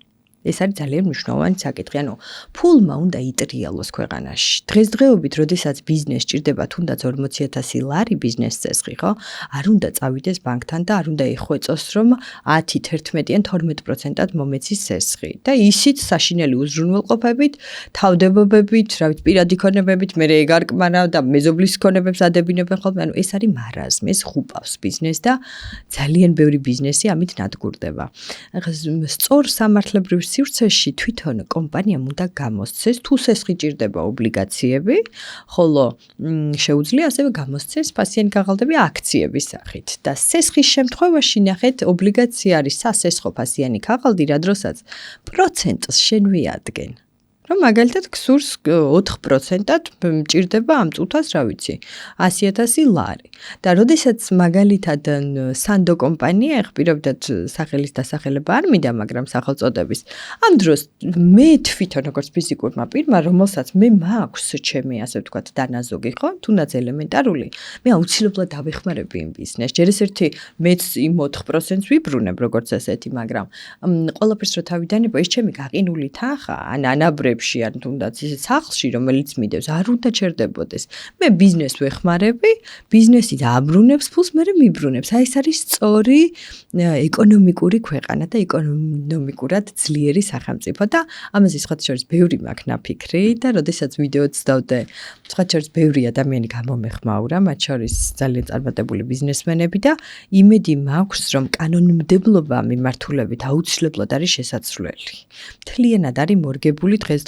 ეს არის ძალიან მნიშვნელოვანი საკითხი, ანუ ფულმა უნდა იტრიალოს ქვეყანაში. დღესდღეობით, როდესაც ბიზნეს ჭირდება თუნდაც 40,000 ლარი ბიზნეს წესხი, ხო? არ უნდა წავიდეს ბანკთან და არ უნდა ეხვეწოს, რომ 10, 11 ან 12%-ად მომეცის სესხი. და ისიც საშინელი უზრუნველყოფებით, თავდებობებით, რა ვიცი, პირადი ქონებებით, მე ეგ არ კმარავ და მეზობლის ქონებებს ადებინებენ ხოლმე. ანუ ეს არის მარაზმი, ეს ხუპავს ბიზნესს და ძალიან ბევრი ბიზნესი ამით ნადგურდება. ახლა სწორ სამართლებრივ სივრცეში თვითონ კომპანიამ უნდა გამოსცეს, თუ სესხი ჭირდება ობლიგაციები, ხოლო შეუძლია ასევე გამოსცეს ფასიანი ქაღალდები აქციების სახით. და სესხის შემთხვევაში ნახეთ, ობლიგაცია არის სასესხო ფასიანი ქაღალდი, რა დროსაც პროცენტს შენ ვიადგენ. რომ მაგალითად ქსურს 4%-ად მჭირდება ამ წუთას, რა ვიცი, 100,000 ლარი. და როდესაც მაგალითად სანდო კომპანია ეხპირებდათ სახელის დასახელება არ მინდა, მაგრამ სახელწოდების. ამ დროს მე თვითონ როგორც ფიზიკურმა პირმა, რომელსაც მე მაქვს ჩემი, ასე ვთქვათ, დანაზოგი, ხო? თუნდაც ელემენტარული, მე აუცილებლად დავეხმარები იმ ბიზნესს. ჯერ ეს ერთი მეც იმ 4%-ს ვიბრუნებ, როგორც ესეთი, მაგრამ ყველაფერს რო თავიდანება, ეს ჩემი გაყინული თანხა, ან ანაბრები ან თუნდაც ისე სახლში, რომელიც მიდევს, არ უნდა ჩერდებოდეს. მე ბიზნესს ვეხმარები, ბიზნესი დააბრუნებს ფულს, მე მიბრუნებს. აი ეს არის სწორი ეკონომიკური ქვეყანა და ეკონომიკურად ძლიერი სახელმწიფო და ამაზე სხვათა შორის ბევრი მაქვს ნაფიქრი და როდესაც ვიდეოც დავდე, სხვათა შორის ბევრი ადამიანი გამომეხმაურა, მათ შორის ძალიან წარმატებული ბიზნესმენები და იმედი მაქვს, რომ კანონმდებლობა მიმართულებით აუცილებლად არის შესაძლებელი. მთლიანად არის მორგებული დღესდღეობით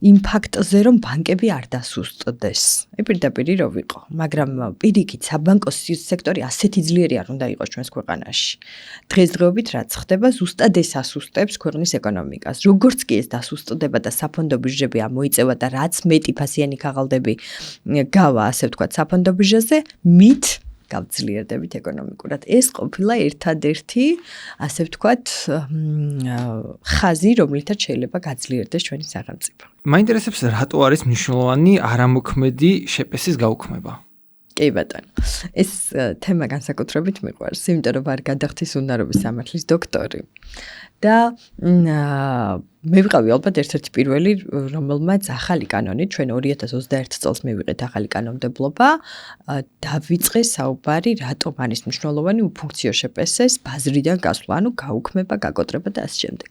იმ ფაქტზე, რომ ბანკები არ დასუსტდეს. პირდაპირი რო ვიყო, მაგრამ პირიქით საბანკო სექტორი ასეთი ძლიერი არ უნდა იყოს ჩვენს ქვეყანაში. დღესდღეობით რაც ხდება, ზუსტად ეს ასუსტებს ქვეყნის ეკონომიკას. როგორც კი ეს დასუსტდება და საფონდო ბირჟები ამოიწევა და რაც მეტი ფასიანი ქაღალდები გავა, ასე ვთქვათ, საფონდო ბირჟაზე, მით გავძლიერდებით ეკონომიკურად. ეს ყოფილა ერთადერთი, ასე ვთქვათ, ხაზი, რომლითაც შეიძლება გაძლიერდეს ჩვენი სახელმწიფო. მაინტერესებს რატო არის მნიშვნელოვანი არამოქმედი შეპესის გაუქმება? კი ბატონო. ეს თემა განსაკუთრებით მიყვარს, იმიტომ რომ ვარ გადახდის უნარობის სამართლის დოქტორი. და მე ვიყავი ალბათ ერთ-ერთი პირველი, რომელმაც ახალი კანონი, ჩვენ 2021 წელს მივიღეთ ახალი კანონმდებლობა, დავიწყე საუბარი, რატომ არის მნიშვნელოვანი უფუნქციო შეპესეს ბაზრიდან გასვლა, ანუ გაუქმება, გაკოტრება და ასე შემდეგ.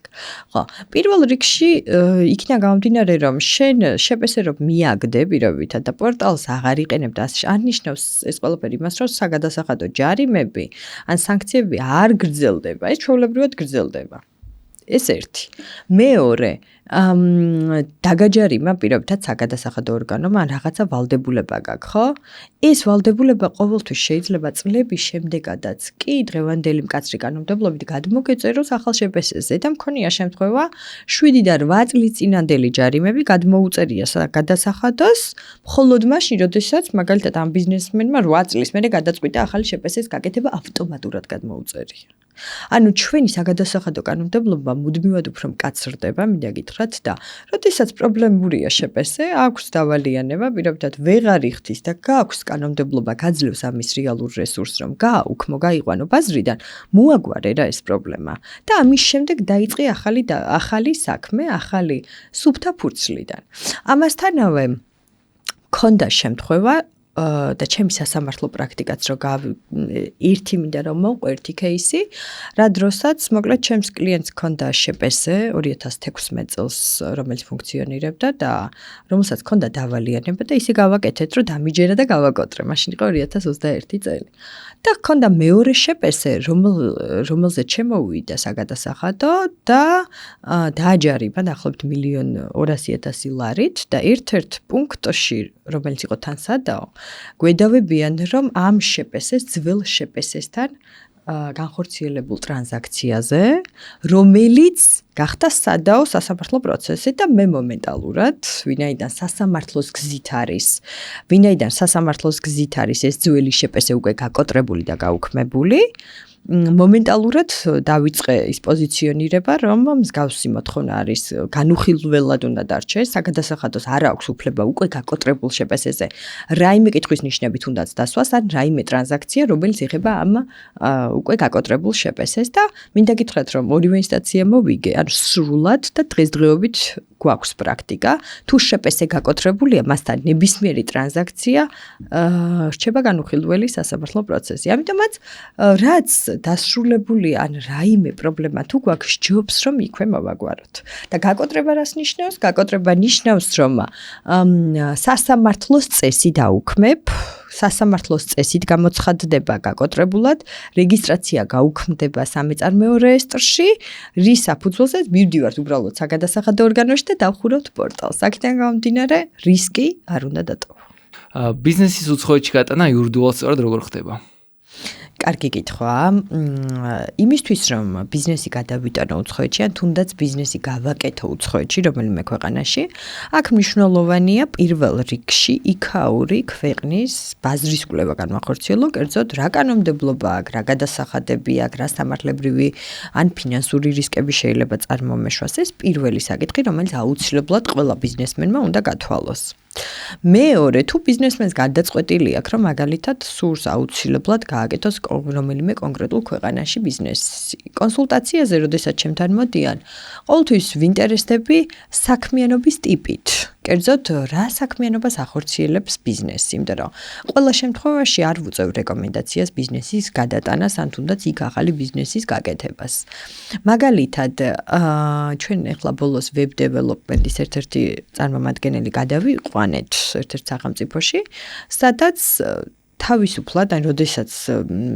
ხო, პირველ რიგში იქნა გამომდინარე, რომ შენ შეპესე რომ მიაგდებირავითად და პორტალს აღარ იყენებ და ასე არ ნიშნავს ეს ყველაფერი იმას, რომ საგადასახადო ჯარიმები ან სანქციები არ გრძელდება, ეს ჩვეულებრივად გრძელდება. ეს ერთი. მეორე, დაგაჯარიმა პირობითად საგადასახადო ორგანომ ან რაღაცა ვალდებულება გაქვს, ხო? ეს ვალდებულება ყოველთვის შეიძლება წლების შემდეგადაც კი დღევანდელი მკაცრი კანონმდებლობით გადმოგეწეროს ახალ შეპესზე და მქონია შემთხვევა 7-დან 8 წლის წინანდელი ჯარიმები გადმოუწერია საგადასახადოს, მხოლოდ მაშინ, როდესაც მაგალითად ამ ბიზნესმენმა 8 წლის მერე გადაწყვიტა ახალი შეპესის გაკეთება ავტომატურად გადმოუწერია. ანუ ჩვენი საგადასახადო კანონმდებლობა მუდმივად უფრო მკაცრდება, მინდა გითხრათ და როდესაც პრობლემურია შეპესე, აქვს დავალიანება, პირობითად ვეღარ იხდის და გააქვს კანონმდებლობა გაძლევს ამის რეალურ რესურსს, რომ გააუქმო, გაიყვანო ბაზრიდან, მოაგვარე რა ეს პრობლემა. და ამის შემდეგ დაიწყე ახალი საქმე, ახალი სუფთა ფურცლიდან. ამასთანავე მქონდა შემთხვევა და ჩემი სასამართლო პრაქტიკაც ერთი მინდა რომ მოვყვე ერთი кейსი, რა დროსაც მოკლედ ჩემს კლიენტს ჰქონდა შეპესე 2016 წელს, რომელიც ფუნქციონირებდა და რომელსაც ჰქონდა დავალიანება და ისე გავაკეთეთ, რომ დამიჯერა და გავაკოტრე. მაშინ იყო 2021 წელი. და ჰქონდა მეორე შეპესე, რომელზეც შემოვიდა საგადასახადო და დააჯარიმა დაახლოებით 1,200,000 ლარით და ერთ-ერთ პუნქტში, რომელიც იყო თან სადაო, გვედავებიან, რომ ამ შეპესეს ძველ შეპესესთან განხორციელებულ ტრანზაქციაზე, რომელიც გახდა სადაო სასამართლო პროცესი და მე მომენტალურად, ვინაიდან სასამართლოს გზით არის ეს ძველი შეპესე უკვე გაკოტრებული და გაუქმებული, მომენტალურად დავიწყე ის პოზიციონირება, რომ მსგავსი მოთხოვნა არის განუხილველად უნდა დარჩეს, საგადასახადოს არ აქვს უფლება უკვე გაკოტრებულ შეპესეზე რაიმე კითხვის ნიშნებით უნდაც დასვას, ან რაიმე ტრანზაქცია, რომელიც ეხება ამ უკვე გაკოტრებულ შეპესეს და მინდა გითხრათ, რომ ორივე ინსტანცია მოვიგე, ანუ სრულად და დღესდღეობით გვაქვს პრაქტიკა, თუ შეპესე გაკოტრებულია, მასთან ნებისმიერი ტრანზაქცია რჩება განუხილველი სასამართლო პროცესი. ამიტომაც რაც დასრულებულია, ან რაიმე პრობლემა თუ გვაქვს, ჯობს რომ იქვე მოვაგვაროთ. და გაკოტრება რას ნიშნავს? გაკოტრება ნიშნავს, რომ სასამართლოს წესი დაუქმებ, სასამართლოს წესით გამოცხადდება გაკოტრებულად, რეგისტრაცია გაუქმდება სამეწარმეო რეესტრში, რის საფუძველზეც მივდივართ უბრალოდ საგადასახადო ორგანოში და დავხურავთ პორტალს. აქედან გამომდინარე, რისკი არ უნდა დატოვო. ბიზნესის უცხოეთში გატანა იურიდიულად სწორად როგორ ხდება? კარგი კითხვა. იმისთვის რომ ბიზნესი გადავიტანო უცხოეთში, ან თუნდაც ბიზნესი გავაკეთო უცხოეთში, რომელიმე ქვეყანაში, აქ მნიშვნელოვანია პირველ რიგში იქაური ქვეყნის ბაზრის კვლევა განვახორციელო, კერძოდ რა კანონმდებლობა აქვს, რა გადასახადები აქვს, რა სამართლებრივი ან ფინანსური რისკები შეიძლება წარმომეშვას. ეს პირველი საკითხი, რომელიც აუცილებლად ყველა ბიზნესმენმა უნდა გათვალოს. მეორე, თუ ბიზნესმენს გადაწყვეტილი აქვს, რომ მაგალითად სურს აუცილებლად გააკეთოს რომელიმე კონკრეტულ ქვეყანაში ბიზნესი. კონსულტაციაზე, როდესაც ჩემთან მოდიან, ყოველთვის ვინტერესდები საქმიანობის ტიპით. კერძოდ, რა საქმიანობას ახორციელებს ბიზნესი, იმიტომ რომ ყველა შემთხვევაში არ ვუწევ რეკომენდაციას ბიზნესის გადატანას, ან თუნდაც იქ ახალი ბიზნესის გაკეთებას. მაგალითად, ჩვენ ახლა ბოლოს web development-ის ერთ-ერთი წარმომადგენელი გადავიყვანეთ ერთ-ერთ სახელმწიფოში, სადაც თავისუფლად, ან როდესაც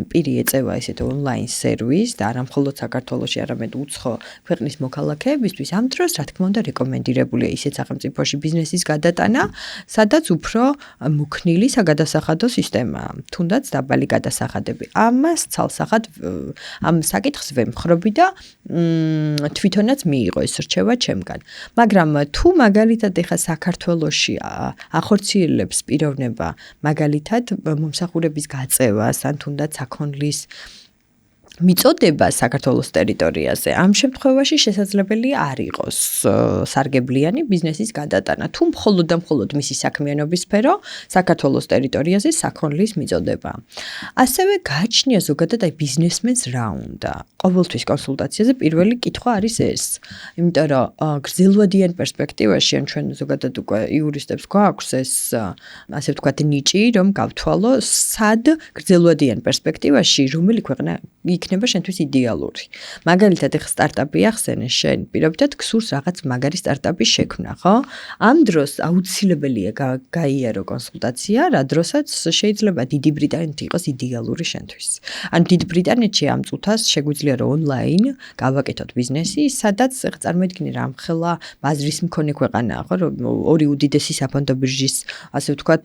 პირი ეწევა ესეთ ონლაინ სერვისს და არა მხოლოდ საქართველოში, არამედ უცხო ქვეყნის მოქალაქეებისთვის, ამ დროს რა თქმა უნდა რეკომენდირებულია ისეთ სახელმწიფოში ბიზნესის გადატანა, სადაც უფრო მოქნილი საგადასახადო სისტემაა, თუნდაც დაბალი გადასახადები. ამას ცალსახად ამ საკითხს ვემხრობი და თვითონაც მიიღო ეს რჩევა ჩემგან. მაგრამ თუ მაგალითად ეხა საქართველოში ახორციელებს პიროვნება მაგალითად მომსახურების გაწევას, ან თუნდაც საქონლის მიწოდება საქართველოს ტერიტორიაზე, ამ შემთხვევაში შესაძლებელი არ იყოს სარგებლიანი ბიზნესის გადატანა, თუ მხოლოდ და მხოლოდ მისი საქმიანობის სფერო საქართველოს ტერიტორიაზე საქონლის მიწოდება. ასევე გააჩნია ზოგადად აი ბიზნესმენს რა უნდა. ყოველთვის კონსულტაციაზე პირველი კითხვა არის ეს. იმიტომ რომ გრძელვადიან პერსპექტივაში, ან ჩვენ ზოგადად უკვე იურისტებს გვაქვს ეს ასე ვთქვათ ნიჭი, რომ გავთვალო სად გრძელვადიან პერსპექტივაში რომელი ქვეყნა იქნება იქნება შენთვის იდეალური. მაგალითად, ეხლა სტარტაპი ახსენე, შენ პირობითად გსურს რაღაც მაგარი სტარტაპის შექმნა, ხო? ამ დროს აუცილებელია გაიარო კონსულტაცია, რა დროსაც შეიძლება დიდი ბრიტანეთი იყოს იდეალური შენთვის. ან დიდ ბრიტანეთში ამ წუთას შეგვიძლია რომ ონლაინ გავაკეთოთ ბიზნესი, სადაც წარმოიდგინე რა მხელა ბაზრის მქონე ქვეყანაა, ხო, რომ ორი უდიდესი საფონდო ბირჟის, ასე ვთქვათ,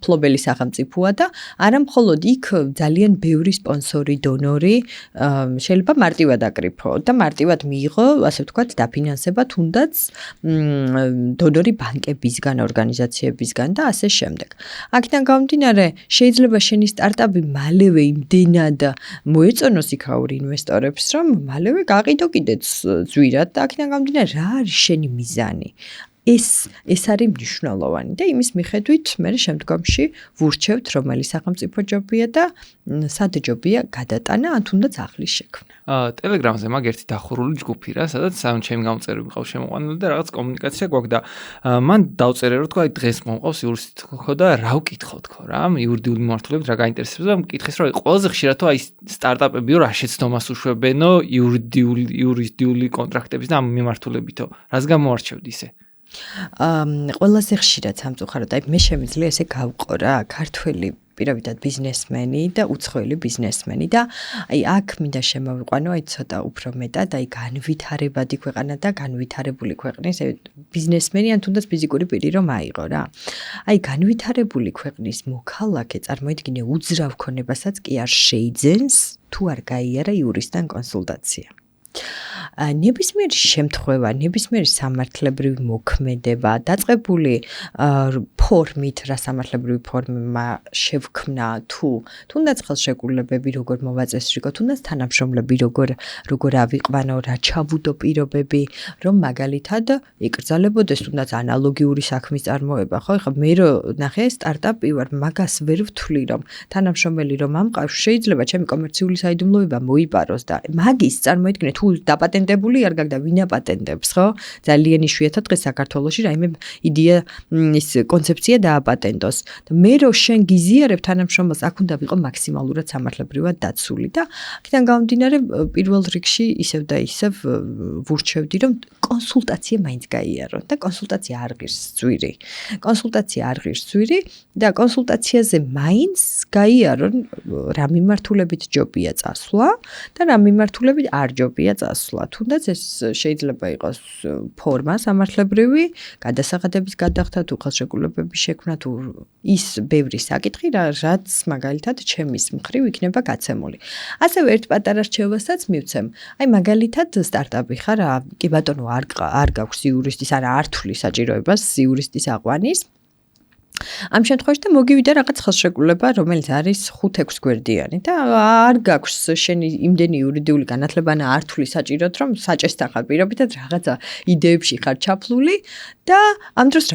ფლობელი სახელმწიფოა და არა მხოლოდ იქ ძალიან ბევრი სპონსორი, დონორი შეიძლება მარტივად აკრიფო და მარტივად მიიღო, ასე ვთქვათ, დაფინანსება თუნდაც დონორი ბანკებისგან, ორგანიზაციებისგან და ასე შემდეგ. აქედან გამომდინარე, შეიძლება შენი სტარტაპი მალევე იმდენად მოეწონოს იქაურ ინვესტორებს, რომ მალევე გაყიდო კიდეც ძვირად და აქედან გამომდინარე, რა არის შენი მიზანი? ეს არის მნიშვნელოვანი და იმის მიხედვით მე შემდგომში ვურჩევთ რომელი სახელმწიფო ჯობია და სად ჯობია გადატანა ან თუნდაც ახლის შექმნა. ტელეგრამზე მაგ ერთი დახურული ჯგუფი რა, სადაც ჩემი გამოწერები მყავს შემოყვანილი და რაღაც კომუნიკაცია გვაქვს და მან დავწერე რომ თქვა დღეს მომყავს იურისტი თქო და რა ვკითხო თქო რა, იურიდიული მიმართულებით რა გაინტერესებს და მკითხეს რომ ყველაზე ხშირად თუ აი სტარტაპებიო რა შეცდომას უშვებენო იურიდიული კონტრაქტების და ამ მიმართულებითო, რას გამოარჩევთ ისე? ყველაზე ხშირად სამწუხაროდ აი მე შემიძლია ესე გავყო რა ქართველი პირობითად ბიზნესმენი და უცხოელი ბიზნესმენი და აი აქ მინდა შემოვიყვანო აი ცოტა უფრო მეტად აი განვითარებადი ქვეყანა და განვითარებული ქვეყნის ბიზნესმენი ან თუნდაც ფიზიკური პირი რომ აიღო რა. აი განვითარებული ქვეყნის მოქალაქე წარმოიდგინე უძრავ ქონებასაც კი არ შეიძენს თუ არ გაიარა იურისტთან კონსულტაცია. ნებისმიერი შემთხვევა, ნებისმიერი სამართლებრივი მოქმედება, დაწყებული ფორმით, რა სამართლებრივი ფორმა შევქმნა თუ თუნდაც ხელშეკრულებები როგორ მოვაწესრიგო, თუნდაც თანამშრომლები როგორ ავიყვანო, რა ჩავუდო პირობები, რომ მაგალითად ეკრძალებოდეს თუნდაც ანალოგიური საქმის წარმოება, ხო? ეხლა მე რო ნახე სტარტაპი ვარ, მაგას ვერ ვთვლი, რომ თანამშრომელი რომ ამყავს, შეიძლება ჩემი კომერციული საიდუმლოება მოიპაროს და მაგის წარმოიდგინე თუ დაპატენტებული არ გაქვს და ვინ აპატენტებს, ხო? ძალიან იშვიათად დღეს საქართველოში რაიმე იდეა ის კონცეფცია დააპატენტოს. და მე რო შენ გიზიარებ თანამშრომელს, აქ უნდა ვიყო მაქსიმალურად სამართლებრივად დაცული და აქედან გამომდინარე პირველ რიგში ისევ და ისევ ვურჩევდი რომ კონსულტაცია მაინც გაიარო და კონსულტაცია არ ღირს ძვირი. კონსულტაცია არ ღირს ძვირი და კონსულტაციაზე მაინც გაიარონ რა მიმართულებით ჯობია წასვლა და რა მიმართულებით არ ჯობია წასვლა. თუნდაც ეს შეიძლება იყოს ფორმა სამართლებრივი, გადასახადების გადახდა თუ ხელშეკრულებების შექმნა თუ ის ბევრი საკითხი, რაც მაგალითად ჩემის მხრივ იქნება გაცემული. ასევე ერთ პატარა რჩევასაც მივცემ. აი მაგალითად სტარტაპი ხარ, კი ბატონო არ გაქვს იურისტის, არ თვლი საჭიროებას იურისტის აყვანის. ამ შემთხვევაში და მოგივიდა რაღაც ხელშეკრულება, რომელიც არის 5-6 გვერდიანი და არ გაქვს შენი იმდენი იურიდიული განათლება და არ თვლი საჭიროდ, რომ საჭესთან ხარ პირობითად რაღაცა იდეებში ხარ ჩაფლული და ამ დროს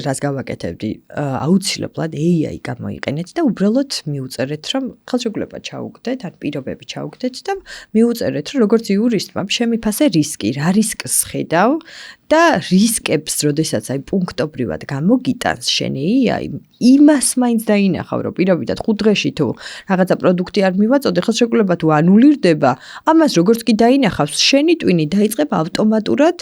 რას გავაკეთებდი? აუცილებლად AI გამოიყენეთ და უბრალოდ მიუწერეთ, რომ ხელშეკრულება ჩაუგდეთ, ან პირობები ჩაუგდეთ და მიუწერეთ, რომ როგორც იურისტმა შემიფასე რისკი, რა რისკს ხედავ და რისკებს, როდესაც აი პუნქტობრივად გამოგიტანს შენი AI, იმას მაინც დაინახავ, რომ პირობითად 5 დღეში თუ რაღაცა პროდუქტი არ მივაწოდე, ხელშეკრულება თუ ანულირდება, ამას როგორც კი დაინახავს, შენი ტვინი დაიწყება ავტომატურად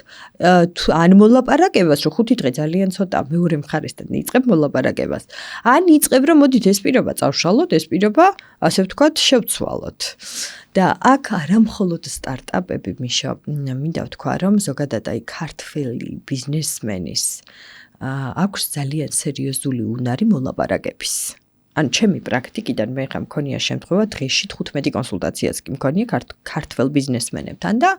ან მოლაპარაკებას, რომ 5 დღე ძალიან ცოტა მეორე მხარესთან იწყებ მოლაპარაკებას. ან იწყებ, რომ მოდით ეს პირობა წავშალოთ, ეს პირობა, ასე ვთქვათ, შევცვალოთ. და აქ არა მხოლოდ სტარტაპები მინდა ვთქვა, რომ ზოგადად აი ქართველი ბიზნესმენის აქვს ძალიან სერიოზული უნარი მოლაპარაკების. ან ჩემი პრაქტიკიდან მე ხა მქონია შემთხვევა დღეში 15 კონსულტაციას კი მქონია ქართველ ბიზნესმენებთან და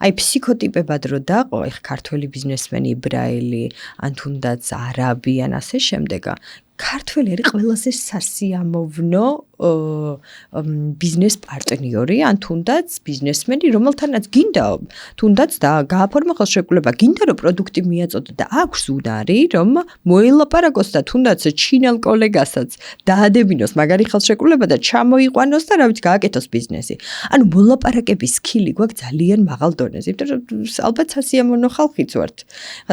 აი ფსიქოტიპებად რო დაყო, აი ქართველი ბიზნესმენი, ებრაელი, ან თუნდაც არაბი, ან ასე შემდეგ. ქართველი არის ყველაზე სასიამოვნო ბიზნეს პარტნიორი, ან თუნდაც ბიზნესმენი, რომელთანაც გინდა თუნდაც გააფორმა ხელშეკრულება, გინდა რომ პროდუქტი მიაწოდო და აქვს უნარი, რომ მოელაპარაკოს და თუნდაც ჩინელ კოლეგასაც დაადებინოს მაგარი ხელშეკრულება და ჩამოიყვანოს და რა ვიცი გააკეთოს ბიზნესი. ანუ მოლაპარაკების სკილი გვაქვს ძალიან მაღალ დონეზე, იმიტომ რომ ალბათ სასიამოვნო ხალხიც ვართ.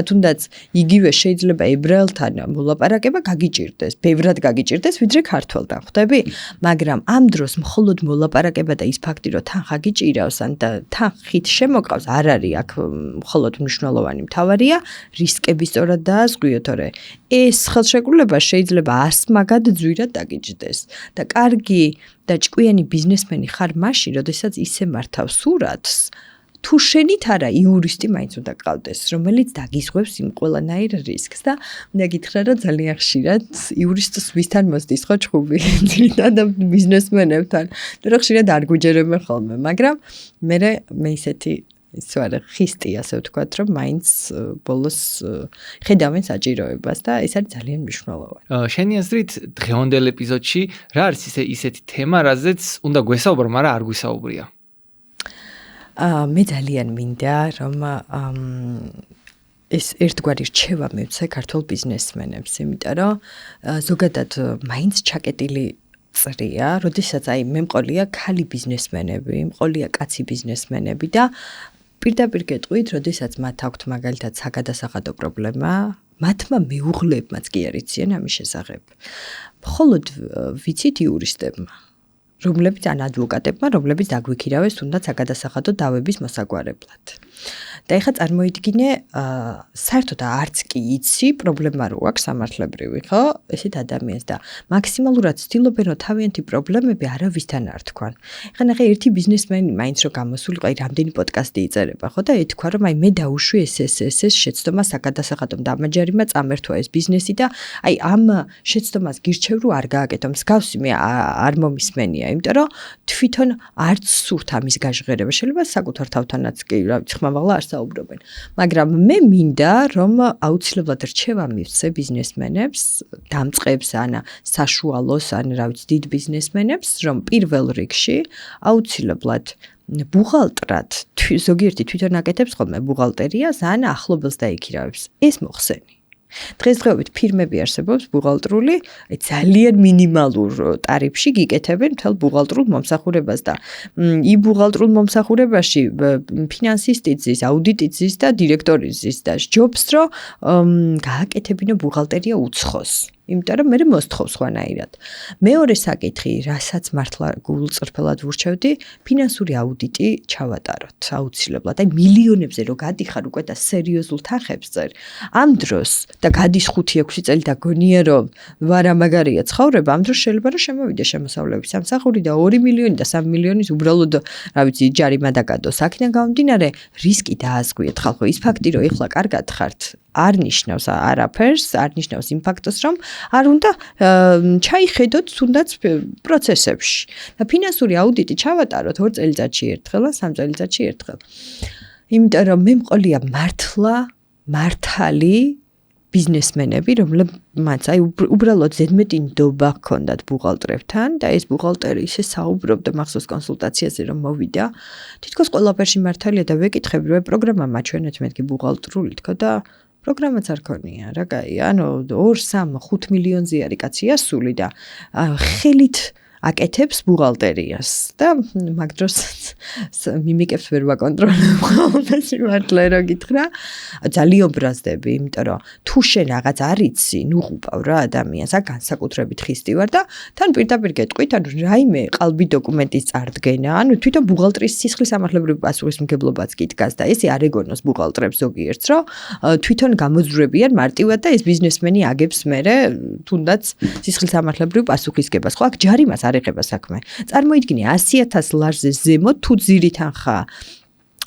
თუნდაც იგივე შეიძლება ებრაელთან მოლაპარაკება გაგიჭირ გაგიჭირდეს, ბევრად გაგიჭირდეს, ვიდრე ქართველთან, ხვდები? მაგრამ ამ დროს მხოლოდ მოლაპარაკება და ის ფაქტი, რომ თანხა გიჭირავს ან თანხით შემოყავს, არ არის აქ მხოლოდ მნიშვნელოვანი, მთავარია რისკები სწორად დააზღვიო, თორე ეს ხელშეკრულება შეიძლება 100 მაგად ძვირად დაგიჭდეს და კარგი და ჭკვიანი ბიზნესმენი ხარ მაშინ, როდესაც ისე მართავს სურათს, თუ შენით არა იურისტი მაინც უნდა გყავდეს, რომელიც დაგიზღვევს იმ ყველანაირ რისკს და მინდა გითხრა, რომ ძალიან ხშირად იურისტს ვისთან მოსდის ხო ჭუბი, ძირითადად ბიზნესმენებთან, და ხშირად არ გვიჯერებენ ხოლმე, მაგრამ მე ისეთი ის ვარ ხისტი, ასე ვთქვათ, რომ მაინც ბოლოს ხედავენ საჭიროებას და ეს არის ძალიან მნიშვნელოვანი. შენი აზრით დღევანდელ ეპიზოდში რა არის ისეთი თემა, რაზეც უნდა გვესაუბრო, მაგრამ არ გვისაუბრია? მე ძალიან მინდა, რომ ეს ერთგვარი რჩევა მივცე ქართულ ბიზნესმენებს, იმიტომ რომ ზოგადად მაინც ჩაკეტილი წრია, როდესაც მე მყოლია ქალი ბიზნესმენები, მყოლია კაცი ბიზნესმენები და პირდაპირ გეტყვით, როდესაც მათ აქვთ მაგალითად საგადასახადო პრობლემა, მათმა მეუღლებმაც კი არ იციან ამის შესახებ. მხოლოდ ვიცით იურისტებმა, რომლებიც ან ადვოკატებმა, რომლებიც დაგვიქირავეს თუნდაც საგადასახადო დავების მოსაგვარებლად. და ეხლა წარმოიდგინე, საერთოდ არც კი იცი პრობლემა რო აქვს სამართლებრივი, ხო? ესეთ ადამიანს და მაქსიმალურად ცდილობენ, რომ თავიანთი პრობლემები არავისთან არ თქვან. ეხლა ნახე ერთი ბიზნესმენი მაინც რო გამოსულიყო, რამდენი პოდკასტი იწერება, ხო? და ეთქვა, რომ მე დავუშვი ეს შეცდომა საგადასახადომ და ამაჯერმა წამერთვა ეს ბიზნესი და ამ შეცდომას გირჩევ, რომ არ გააკეთო. მსგავსი მე არ მომისმენია, იმიტომ რომ თვითონ არც სურთ ამის გაჟღერება. შეიძლება საკუთარ თავთანაც კი რა ვიცი, ხმამაღლა არ საუბრობენ. მაგრამ მე მინდა, რომ აუცილებლად რჩევა მივცე ბიზნესმენებს, დამწყებს ან საშუალოს ან რა ვიცი, დიდ ბიზნესმენებს, რომ პირველ რიგში აუცილებლად ბუღალტრად, ზოგიერთი თვითონ აკეთებს ხოლმე ბუღალტერიას ან ახლობელს დაიქირავებს. ეს მოხსენი. დღესდღეობით ფირმები არსებობს ბუღალტრული, ძალიან მინიმალურ ტარიფში გიკეთებენ მთელ ბუღალტრულ მომსახურებას და იმ ბუღალტრულ მომსახურებაში ფინანსისტიც ზის, აუდიტიც ზის და დირექტორიც ზის და ჯობს, რომ გააკეთებინო ბუღალტერია უცხოს. იმიტომ რომ მე მოსთხოვს ხვანაირად. მეორე საკითხი, რასაც მართლა გულწრფელად ვურჩევდი, ფინანსური აუდიტი ჩავატაროთ აუცილებლად. მილიონებზე რო გადიხარ უკვე და სერიოზულ თანხებს წერ. ამ დროს და გადის 5-6 წელი და გონია რომ ვარა მაგარია ცხოვრება, ამ დროს შეიძლება რომ შემოვიდე შემოსავლების სამსახური და 2 მილიონი და 3 მილიონის უბრალოდ, რა ვიცი, ჯარიმა დაგადოს. აქედან გამომდინარე, რისკი დააზღვიეთ ხალხო. ის ფაქტი, რომ ეხლა კარგად ხართ, არ ნიშნავს არაფერს, არ ნიშნავს იმ ფაქტს, რომ არ უნდა ჩაიხედოთ თუნდაც პროცესებში. და ფინანსური აუდიტი ჩავატაროთ 2 წელიწადში ერთხელ ან 3 წელიწადში ერთხელ. იმიტომ რომ მე მყოლია მართალი ბიზნესმენები, რომლებმაც უბრალოდ ზედმეტი ნდობა ჰქონდათ ბუღალტრებთან და ეს ბუღალტერი ისე საუბრობდა მახსოვს კონსულტაციაზე რომ მოვიდა. თითქოს ყველაფერში მართალია და ვეკითხები, რომ პროგრამა მაჩვენეთ მეთქი ბუღალტრული თქო და პროგრამაც არ ქონია, რა კაი, ანუ 2-3-5 მილიონზე არის კაცი ასული და ხელით აკეთებს ბუღალტერიას და მაგ დროს მიმიკებს ვერ ვაკონტროლებ ხოლმე სიმართლე რა გითხრა ძალიან ბრაზდები, იმიტომ რომ თუ შენ რაღაც არ იცი, ნუღუპავ რა ადამიანს, აქ განსაკუთრებით ხისტი ვარ და თან პირდაპირ გეტყვით, ანუ რაიმე ყალბი დოკუმენტის წარდგენა, ანუ თვითონ ბუღალტრის სისხლის სამართლებრივი პასუხისმგებლობაც კი დგას და ესე არ ეგონოს ბუღალტრებს ზოგიერთს, რომ თვითონ გამოძვრებიან მარტივად და ეს ბიზნესმენი აგებს მერე თუნდაც სისხლის სამართლებრივი პასუხისგებას. ხო, აქ ჯარიმას არ ეხება საქმე. წარმოიდგინე 100,000 ლარზე ზემოთ თუ ძირი თანხა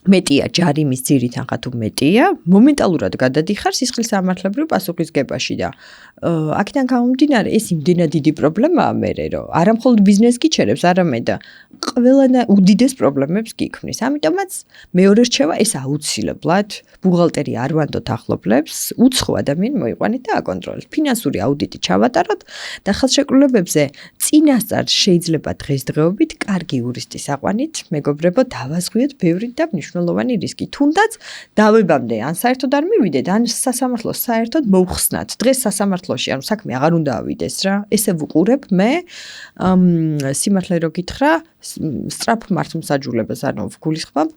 მეტია, ჯარიმის ძირი თანხა თუ მეტია, მომენტალურად გადადიხარ სისხლის სამართლებრივ პასუხისგებაში და აქედან გამომდინარე ეს იმდენად დიდი პრობლემაა მერე, რომ არა მხოლოდ ბიზნეს გიჩერებს, არამედ და ყველა უდიდეს პრობლემებს გიქმნის. ამიტომაც მეორე რჩევა ეს აუცილებლად ბუღალტერი არ ვანდოთ ახლობლებს, უცხო ადამიანი მოიყვანეთ და აკონტროლეთ. ფინანსური აუდიტი ჩავატაროთ და ხელშეკრულებებზე წინასწარ შეიძლება დღესდღეობით კარგი იურისტის აყვანით, მეგობრებო, დავაზღვიოთ ბევრი და მნიშვნელოვანი რისკი. თუნდაც დავებამდე ან საერთოდ არ მივიდეთ, ან სასამართლოს საერთოდ მოუხსნათ. დღეს სასამართლოში, ანუ საქმე აღარ უნდა ავიდეს რა. ესე ვუყურებ მე სიმართლე რო გითხრა, სწრაფ მართლმსაჯულებას, ანუ ვგულისხმობ,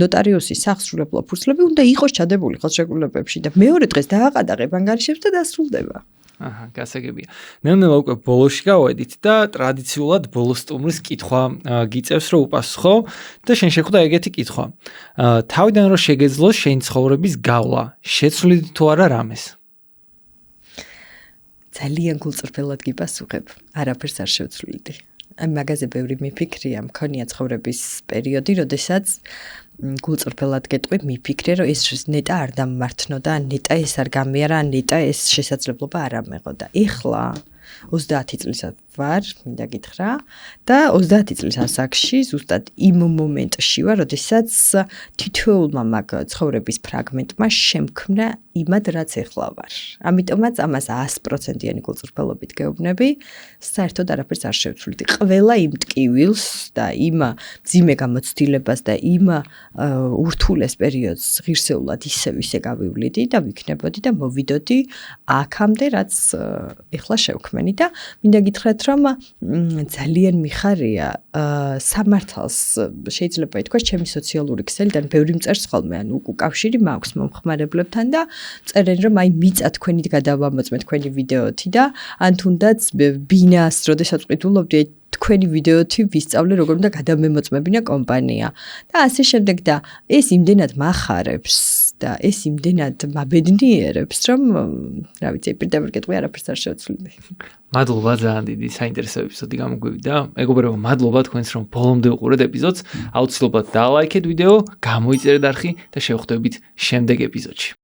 ნოტარიუსის სახსრულებო ფურცლები უნდა იყოს ჩადებული ხელშეკრულებებში და მეორე დღეს დააყადაღებ ანგარიშებს და დასრულდება. აჰა, გასაგებია. ნელ-ნელა უკვე ბოლოში გავედით და ტრადიციულად ბოლოს სტუმრის კითხვა გიწევს რომ უპასუხო და შენ შეხვდა ეგეთი კითხვა. თავიდან რომ შეგეძლოს შენი ცხოვრების გავლა, შეცვლით თუ არა რამეს? ძალიან გულწრფელად გიპასუხებ, არაფერს არ შევცვლიდი. მაგაზე ბევრი მიფიქრია, მქონია ცხოვრების პერიოდი, როდესაც გულწრფელად გეტყვი, მიფიქრე, რომ ეს ნეტა არ დამმართნო და ნეტა ეს არ გამიარა, ნეტა ეს შესაძლებლობა არ ამეღო და ეხლა 30 წლის ვარ, მინდა გითხრა და 30 წლის ასაკში ზუსტად იმ მომენტში ვარ, როდესაც თითოეულმა მაგ ცხოვრების ფრაგმენტმა შემქმნა იმად, რაც ეხლა ვარ. ამიტომაც ამას 100%-იანი გულწრფელობით გეუბნები, საერთოდ არაფერს არ შევცვლიდი. ყველა იმ ტკივილს და იმ მძიმე გამოცდილებას და იმ ურთულეს პერიოდს ღირსეულად ისე გავივლიდი და ვიქნებოდი და მოვიდოდი აქამდე, რაც ეხლა შევქმენი და მინდა გითხრათ, რომ ძალიან მიხარია სამართალს შეიძლება ითქვას ჩემი სოციალური ქსელიდან ბევრი მწერს ხოლმე, ანუ უკავშირი მაქვს მომხმარებლებთან და წერენ რომ აი მიწა თქვენი გადავამოწმე თქვენი ვიდეოთი და ან თუნდაც ბინას როდესაც ვყიდულობდი თქვენი ვიდეოთი ვისწავლე როგორ უნდა გადამემოწმებინა კომპანია და ასე შემდეგ და ეს იმდენად მახარებს და ეს იმდენად მაბედნიერებს რომ რა ვიცი პირდაპირ კეთყვი არაფერს არ შევცვლიდი. მადლობა ძალიან დიდი საინტერესო ეპიზოდი გამოგვივიდა. მეგობრებო, მადლობა თქვენს რომ ბოლომდე უყურეთ ეპიზოდს. აუცილებლად დალაიქეთ ვიდეო, გამოიწერეთ არხი და შევხვდებით შემდეგ ეპიზოდში.